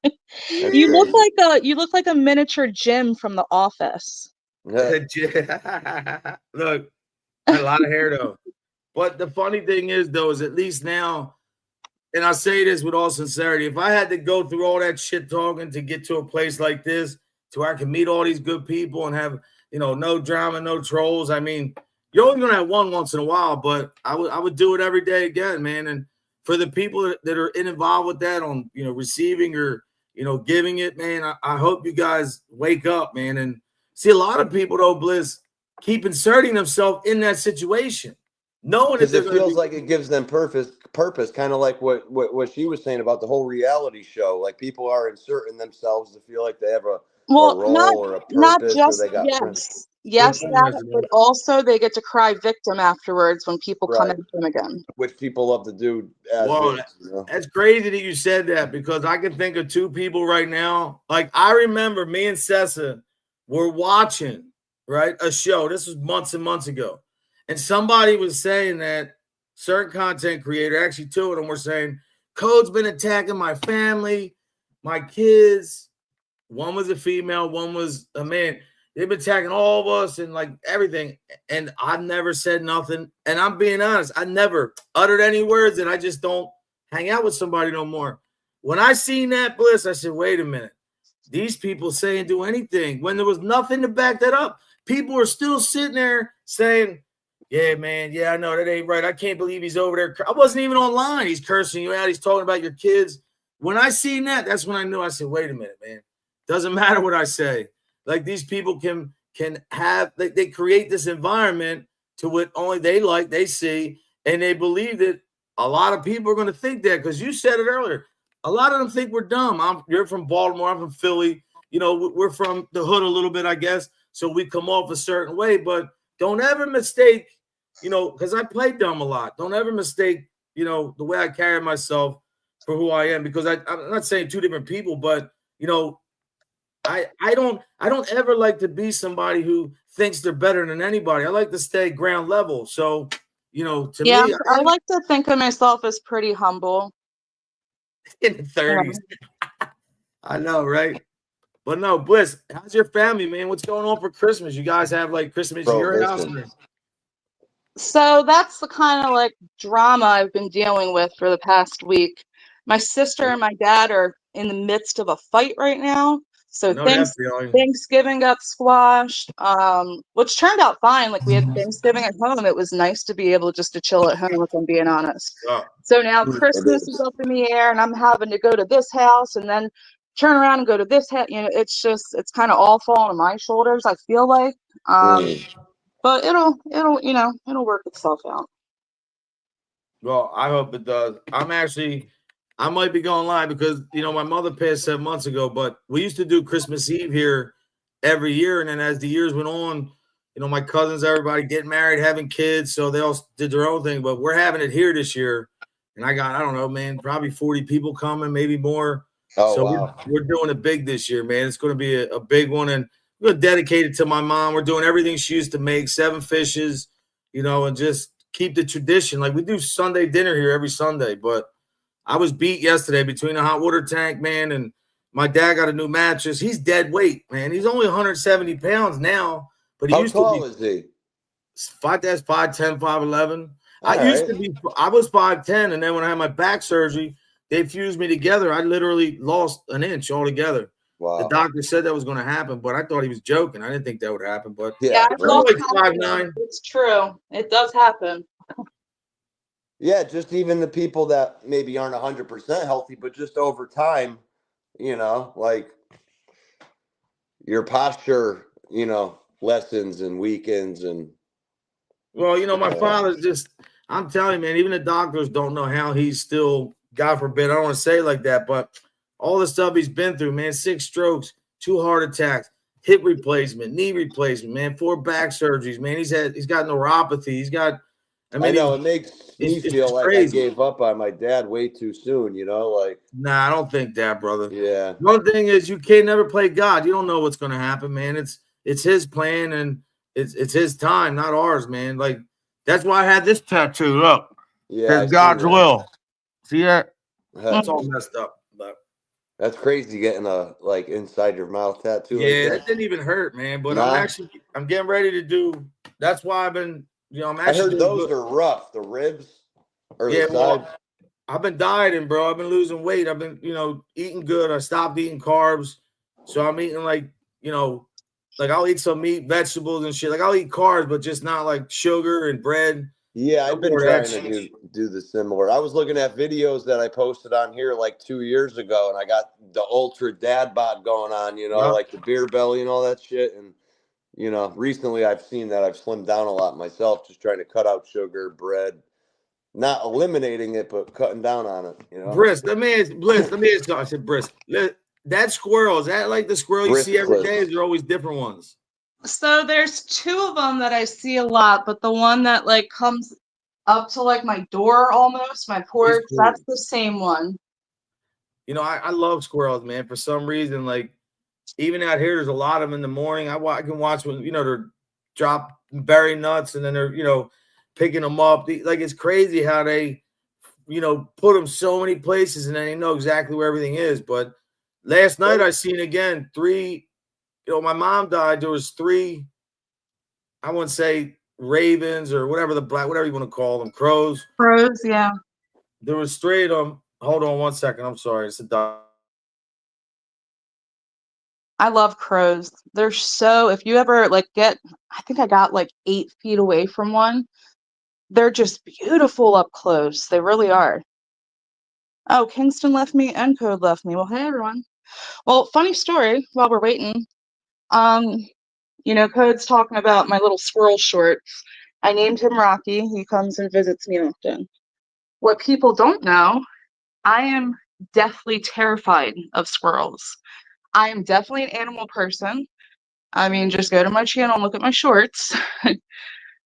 That's You look crazy. like a miniature Jim from The Office. Look, I had a lot of hair though. But the funny thing is, though, is at least now, and I say this with all sincerity, if I had to go through all that shit talking to get to a place like this, to where I can meet all these good people and have, you know, no drama, no trolls. I mean, you're only gonna have one once in a while, but I would do it every day again, man. And for the people that are involved with that on, you know, receiving or, you know, giving it, man, I hope you guys wake up, man. And see, a lot of people though, Bliss, keep inserting themselves in that situation, knowing that Because it feels like it gives them purpose, kind of like what she was saying about the whole reality show. Like people are inserting themselves to feel like they have a role or a purpose, or they got friends. Yes, that, but also they get to cry victim afterwards when people come Right. at them again. Which people love to do. As Whoa, is, you know? that's crazy that you said that, because I can think of 2 people right now. Like, I remember me and Sessa were watching, right, a show. This was months and months ago. And somebody was saying that certain content creator, actually 2 of them were saying, Code's been attacking my family, my kids. One was a female, one was a man. They've been attacking all of us and like everything. And I've never said nothing. And I'm being honest, I never uttered any words, and I just don't hang out with somebody no more. When I seen that, Bliss, I said, wait a minute. These people saying do anything when there was nothing to back that up. People are still sitting there saying, yeah, man, yeah, I know that ain't right. I can't believe he's over there. I wasn't even online. He's cursing you out. He's talking about your kids. When I seen that, that's when I knew. I said, wait a minute, man. Doesn't matter what I say. Like, these people can have, they create this environment to what only they like, they see, and they believe that a lot of people are going to think that, because you said it earlier. A lot of them think we're dumb. You're from Baltimore. I'm from Philly. You know, we're from the hood a little bit, I guess. So we come off a certain way, but don't ever mistake, you know, because I play dumb a lot. Don't ever mistake, you know, the way I carry myself for who I am, because I'm not saying 2 different people, but, you know, I don't ever like to be somebody who thinks they're better than anybody. I like to stay ground level. So, you know, to me, I like to think of myself as pretty humble. In the 30s. I know, right? But no, Bliss, how's your family, man? What's going on for Christmas? You guys have like Christmas in your house? So that's the kind of like drama I've been dealing with for the past week. My sister and my dad are in the midst of a fight right now. So Thanksgiving got squashed, which turned out fine. Like, we had Thanksgiving at home. It was nice to be able just to chill at home, if I'm being honest. So now Christmas is up in the air, and I'm having to go to this house and then turn around and go to this house. You know, it's kind of all falling on my shoulders, I feel like. But it'll it'll work itself out. Well, I hope it does. I might be going live because my mother passed 7 months ago, but we used to do Christmas Eve here every year, and then as the years went on, my cousins, everybody getting married, having kids, so they all did their own thing. But we're having it here this year, and I don't know, man, probably 40 people coming, maybe more. Oh, so wow. we're doing it big this year, man. It's going to be a big one, and we're going to dedicate it to my mom. We're doing everything she used to make, 7 fishes, and just keep the tradition. Like we do Sunday dinner here every Sunday, but I was beat yesterday between the hot water tank, man, and my dad got a new mattress. He's dead weight, man. He's only 170 pounds now, but he How used tall to is he? be 5'10", 5'11". All I was 5'10", and then when I had my back surgery, they fused me together. I literally lost an inch altogether. Wow. The doctor said that was going to happen, but I thought he was joking. I didn't think that would happen, but Yeah, it's I'm all like happening. 5'9". It's true. It does happen. yeah, just even the people that maybe aren't 100% healthy, but just over time, like your posture, lessens and weakens and Well, my father's just, I'm telling you, man, even the doctors don't know how he's still, God forbid, I don't want to say it like that, but all the stuff he's been through, man, 6 strokes, 2 heart attacks, hip replacement, knee replacement, man, 4 back surgeries, man. He's got neuropathy. He's got, I know it makes me it's feel like crazy. I gave up on my dad way too soon, like. Nah, I don't think that, brother. Yeah. One thing is you can't never play God. You don't know what's going to happen, man. It's his plan and it's his time, not ours, man. Like that's why I had this tattoo. Look, Yeah. it's God's will. See that? Huh. It's all messed up, but That's crazy getting a inside your mouth tattoo. yeah, like that didn't even hurt, man. But Nah. I'm getting ready to do. That's why I've been, I'm I actually. heard those are rough. The ribs or Yeah, the side. well, I've been dieting, bro. I've been losing weight. I've been, eating good. I stopped eating carbs. So I'm eating like I'll eat some meat, vegetables and shit. Like I'll eat carbs, but just not like sugar and bread. Yeah, I've been Or trying that to do the similar. I was looking at videos that I posted on here like 2 years ago, and I got the ultra dad bod going on, Yeah. like the beer belly and all that shit. And recently I've seen that I've slimmed down a lot myself, just trying to cut out sugar, bread, not eliminating it, but cutting down on it. Brisk. Let me ask you. I said brisk. That squirrel, is that like the squirrel you see every day? Is there always different ones? So there's 2 of them that I see a lot, but the one that comes up to my door almost, my porch, cool. that's the same one. I love squirrels, man. For some reason, even out here, there's a lot of them in the morning. I can watch when they're drop berry nuts and then they're picking them up. It's crazy how they put them so many places and then they know exactly where everything is. But last night I seen again 3. My mom died. There was 3. I wouldn't say ravens or whatever whatever you want to call them, crows. Crows, yeah. There was 3 of them. Hold on 1 second. I'm sorry. It's a dog. I love crows. They're so, if you ever I think I got 8 feet away from one. They're just beautiful up close. They really are. Oh, Kingston left me and Code left me. Well, hey everyone. Well, funny story while we're waiting. Code's talking about my little squirrel shorts. I named him Rocky. He comes and visits me often. What people don't know, I am deathly terrified of squirrels. I am definitely an animal person. I mean, just go to my channel and look at my shorts.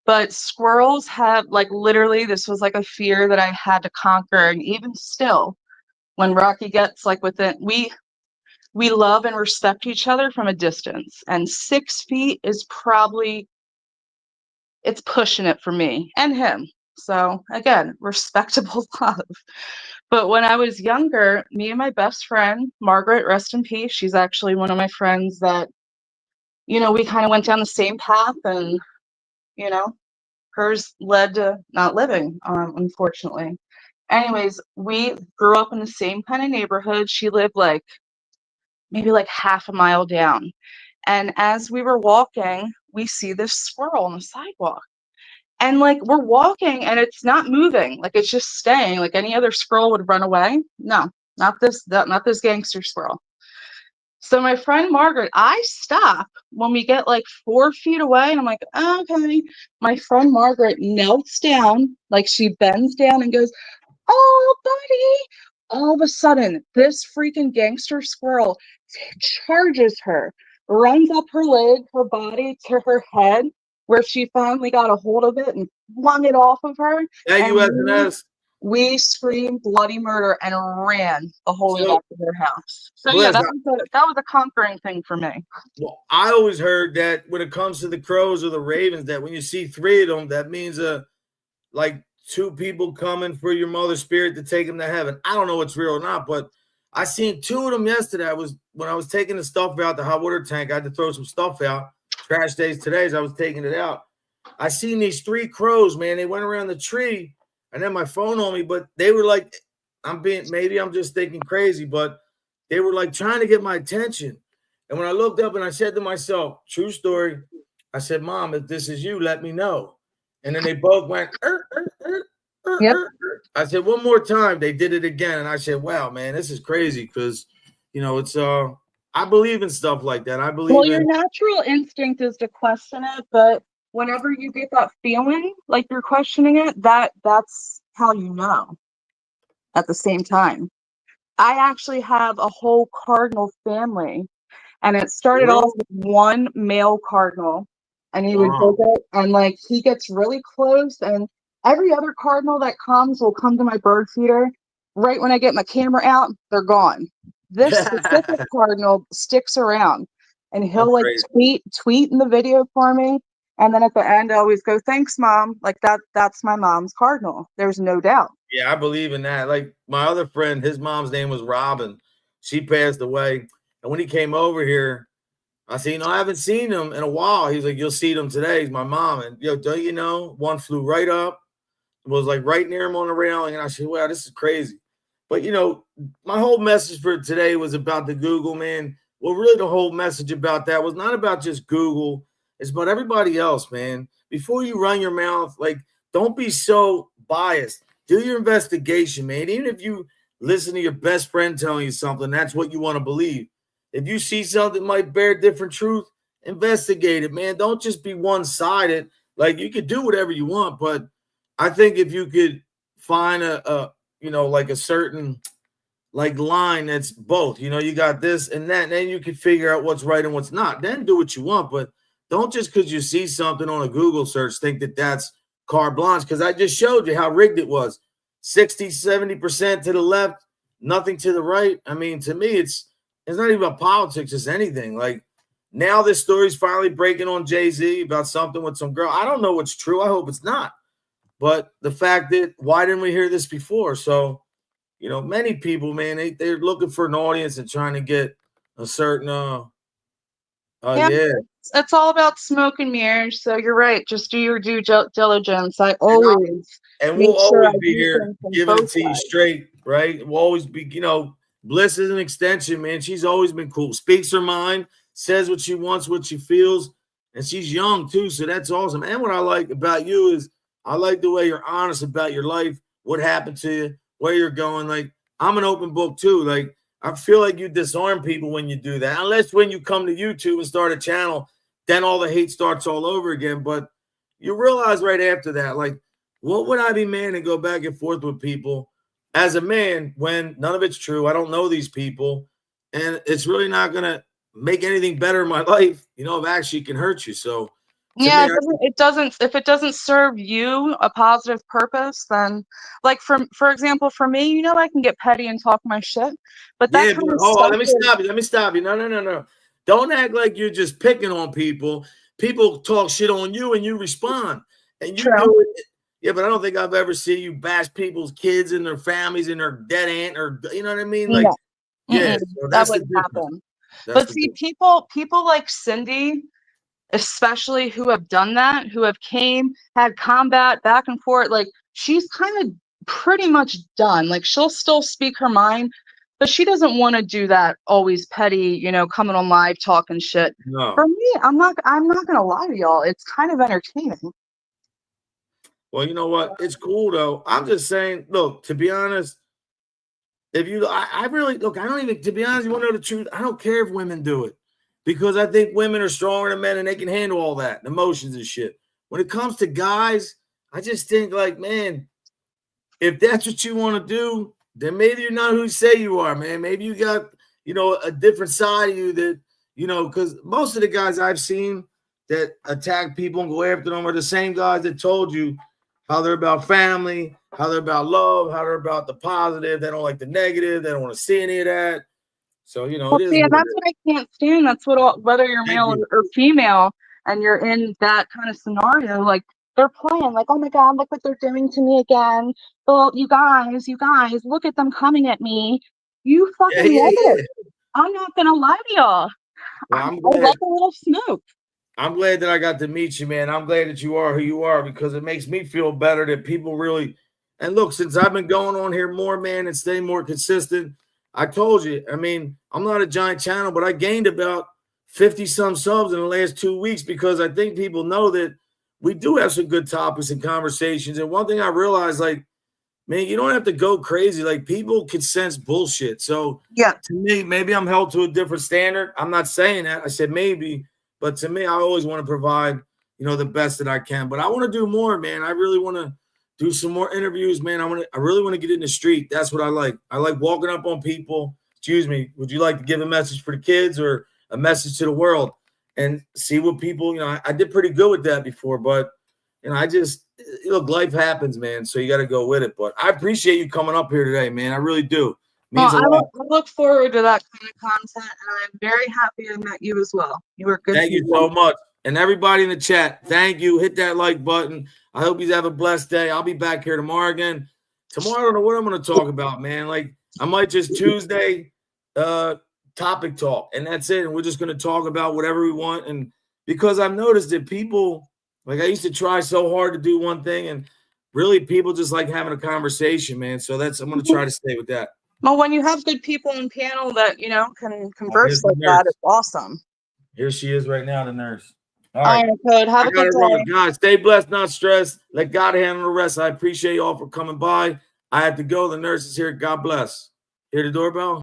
But squirrels have, literally, this was a fear that I had to conquer. And even still, when Rocky gets within, we love and respect each other from a distance. And 6 feet is probably, it's pushing it for me and him. So again, respectable love. But when I was younger, me and my best friend, Margaret, rest in peace, she's actually one of my friends that, we kind of went down the same path and, hers led to not living, unfortunately. Anyways, we grew up in the same kind of neighborhood. She lived maybe half a mile down. And as we were walking, we see this squirrel on the sidewalk. And we're walking and it's not moving. It's just staying. Any other squirrel would run away. No, not this gangster squirrel. So my friend Margaret, I stop when we get like 4 feet away, and I'm like, okay. My friend Margaret melts down, like she bends down and goes, "Oh, buddy!" All of a sudden, this freaking gangster squirrel charges her, runs up her leg, her body to her head, where she finally got a hold of it and flung it off of her. That And USNS. we screamed bloody murder and ran the whole way So, back to their house. So Bliss, yeah, that was a conquering thing for me. well, I always heard that when it comes to the Crows or the Ravens, that when you see 3 of them, that means like 2 people coming for your mother's spirit to take them to heaven. I don't know what's real or not, but I seen 2 of them yesterday. When I was taking the stuff out the hot water tank, I had to throw some stuff out. Trash days today as I was taking it out. I seen these 3 crows, man. They went around the tree. I had my phone on me, but they were like, maybe I'm just thinking crazy, but they were like trying to get my attention. And when I looked up and I said to myself, true story, I said, Mom, if this is you, let me know. And then they both went, Yep. I said, one more time. They did it again. And I said, wow, man, this is crazy because, it's, I believe in stuff like that. I believe Well, your in. natural instinct is to question it, but whenever you get that feeling like you're questioning it, that's how you know at the same time. I actually have a whole cardinal family, and it started off with one male cardinal, and he would Wow. visit, and like he gets really close, and every other cardinal that comes will come to my bird feeder. Right when I get my camera out, they're gone. This specific cardinal sticks around, and he'll That's like crazy. tweet in the video for me, and then at the end I always go, "Thanks, Mom." Like that's my mom's cardinal. There's no doubt. Yeah, I believe in that. Like my other friend, his mom's name was Robin. She passed away. And when he came over here, I said, I haven't seen him in a while. He's like, you'll see them today. He's my mom. And don't you know, one flew right up, was like right near him on the railing. And I said, wow, this is crazy. But my whole message for today was about the Google, man. Well, really the whole message about that was not about just Google. It's about everybody else, man. Before you run your mouth, like, don't be so biased. Do your investigation, man. Even if you listen to your best friend telling you something, that's what you want to believe. If you see something that might bear different truth, investigate it, man. Don't just be one-sided. Like, you could do whatever you want, but I think if you could find like a certain like line that's both, you got this and that, and then you can figure out what's right and what's not. Then do what you want, but don't just because you see something on a Google search think that that's carte blanche, because I just showed you how rigged it was. 60-70% to the left, nothing to the right. I mean, to me, it's not even about politics, it's anything. Like, now this story's finally breaking on Jay-Z about something with some girl. I don't know what's true. I hope it's not. But the fact that, why didn't we hear this before? So, many people, man, they're looking for an audience and trying to get a certain yeah. It's all about smoke and mirrors. So you're right. Just do your due diligence. I always And make we'll sure always I be do here things from giving it both to you sides. straight, right? We'll always be, Bliss is an extension, man. She's always been cool. Speaks her mind, says what she wants, what she feels, and she's young too, so that's awesome. And what I like about you is I like the way you're honest about your life, what happened to you, where you're going. Like, I'm an open book too. Like, I feel like you disarm people when you do that, unless when you come to YouTube and start a channel, then all the hate starts all over again. But you realize right after that, like, what would I be man and go back and forth with people as a man when none of it's true? I don't know these people, and it's really not going to make anything better in my life. If actually can hurt you. So, Yeah, me, it doesn't. If it doesn't serve you a positive purpose, then, like for example, for me, I can get petty and talk my shit, but that yeah, kind but of hold on, stuff let me is stop you. Let me stop you. No. Don't act like you're just picking on people. People talk shit on you and you respond. And you true. do it. Yeah, but I don't think I've ever seen you bash people's kids and their families and their dead aunt, or you know what I mean? Like, No, yeah, so that that's the wouldn't difference. happen. That's But the see, difference. people like Cindy, especially who have done that, who have had combat back and forth, like she's kind of pretty much done. Like, she'll still speak her mind, but she doesn't want to do that always petty, coming on live talking shit. For No. me, I'm not gonna lie to y'all. It's kind of entertaining. Well, you know what? It's cool though. I'm just saying, look, to be honest, If you, I really look. I don't even, to be honest, you want to know the truth. I don't care if women do it because I think women are stronger than men and they can handle all that emotions and shit. When it comes to guys, I just think like, man, if that's what you want to do, then maybe you're not who you say you are, man. Maybe you got, a different side of you that, because most of the guys I've seen that attack people and go after them are the same guys that told you how they're about family, how they're about love, how they're about the positive. They don't like the negative. They don't want to see any of that. So, it is. See, and that's what I can't stand. That's what whether you're Thank male you. or female and you're in that kind of scenario, like they're playing like, oh my God, look what they're doing to me again. Well, you guys, look at them coming at me. You fucking love it. I'm not gonna lie to y'all. Well, I I'm glad. like a little smoke. I'm glad that I got to meet you, man. I'm glad that you are who you are because it makes me feel better that people really. And look, since I've been going on here more, man, and staying more consistent, I told you, I mean, I'm not a giant channel, but I gained about 50-some subs in the last 2 weeks because I think people know that we do have some good topics and conversations. And one thing I realized, like, man, you don't have to go crazy. Like, people can sense bullshit. So, Yeah. to me, maybe I'm held to a different standard. I'm not saying that. I said maybe. But to me, I always want to provide, the best that I can. But I want to do more, man. I really want to do some more interviews, man. I really want to get in the street. That's what I like. I like walking up on people. Excuse me. Would you like to give a message for the kids or a message to the world and see what people, I did pretty good with that before, but I just, life happens, man. So you got to go with it. But I appreciate you coming up here today, man. I really do. Well, I look forward to that kind of content, and I'm very happy I met you as well. You were good. Thank you so much. And everybody in the chat, thank you. Hit that like button. I hope you have a blessed day. I'll be back here tomorrow again. Tomorrow, I don't know what I'm going to talk about, man. Like, I might just Tuesday topic talk, and that's it. And we're just going to talk about whatever we want. And because I've noticed that people, like, I used to try so hard to do one thing, and really people just like having a conversation, man. So I'm going to try to stay with that. Well, when you have good people in panel that, can converse like that, it's awesome. Here she is right now, the nurse. All right, good. Have a good day. Guys, stay blessed, not stressed. Let God handle the rest. I appreciate you all for coming by. I have to go. The nurse is here. God bless. Hear the doorbell?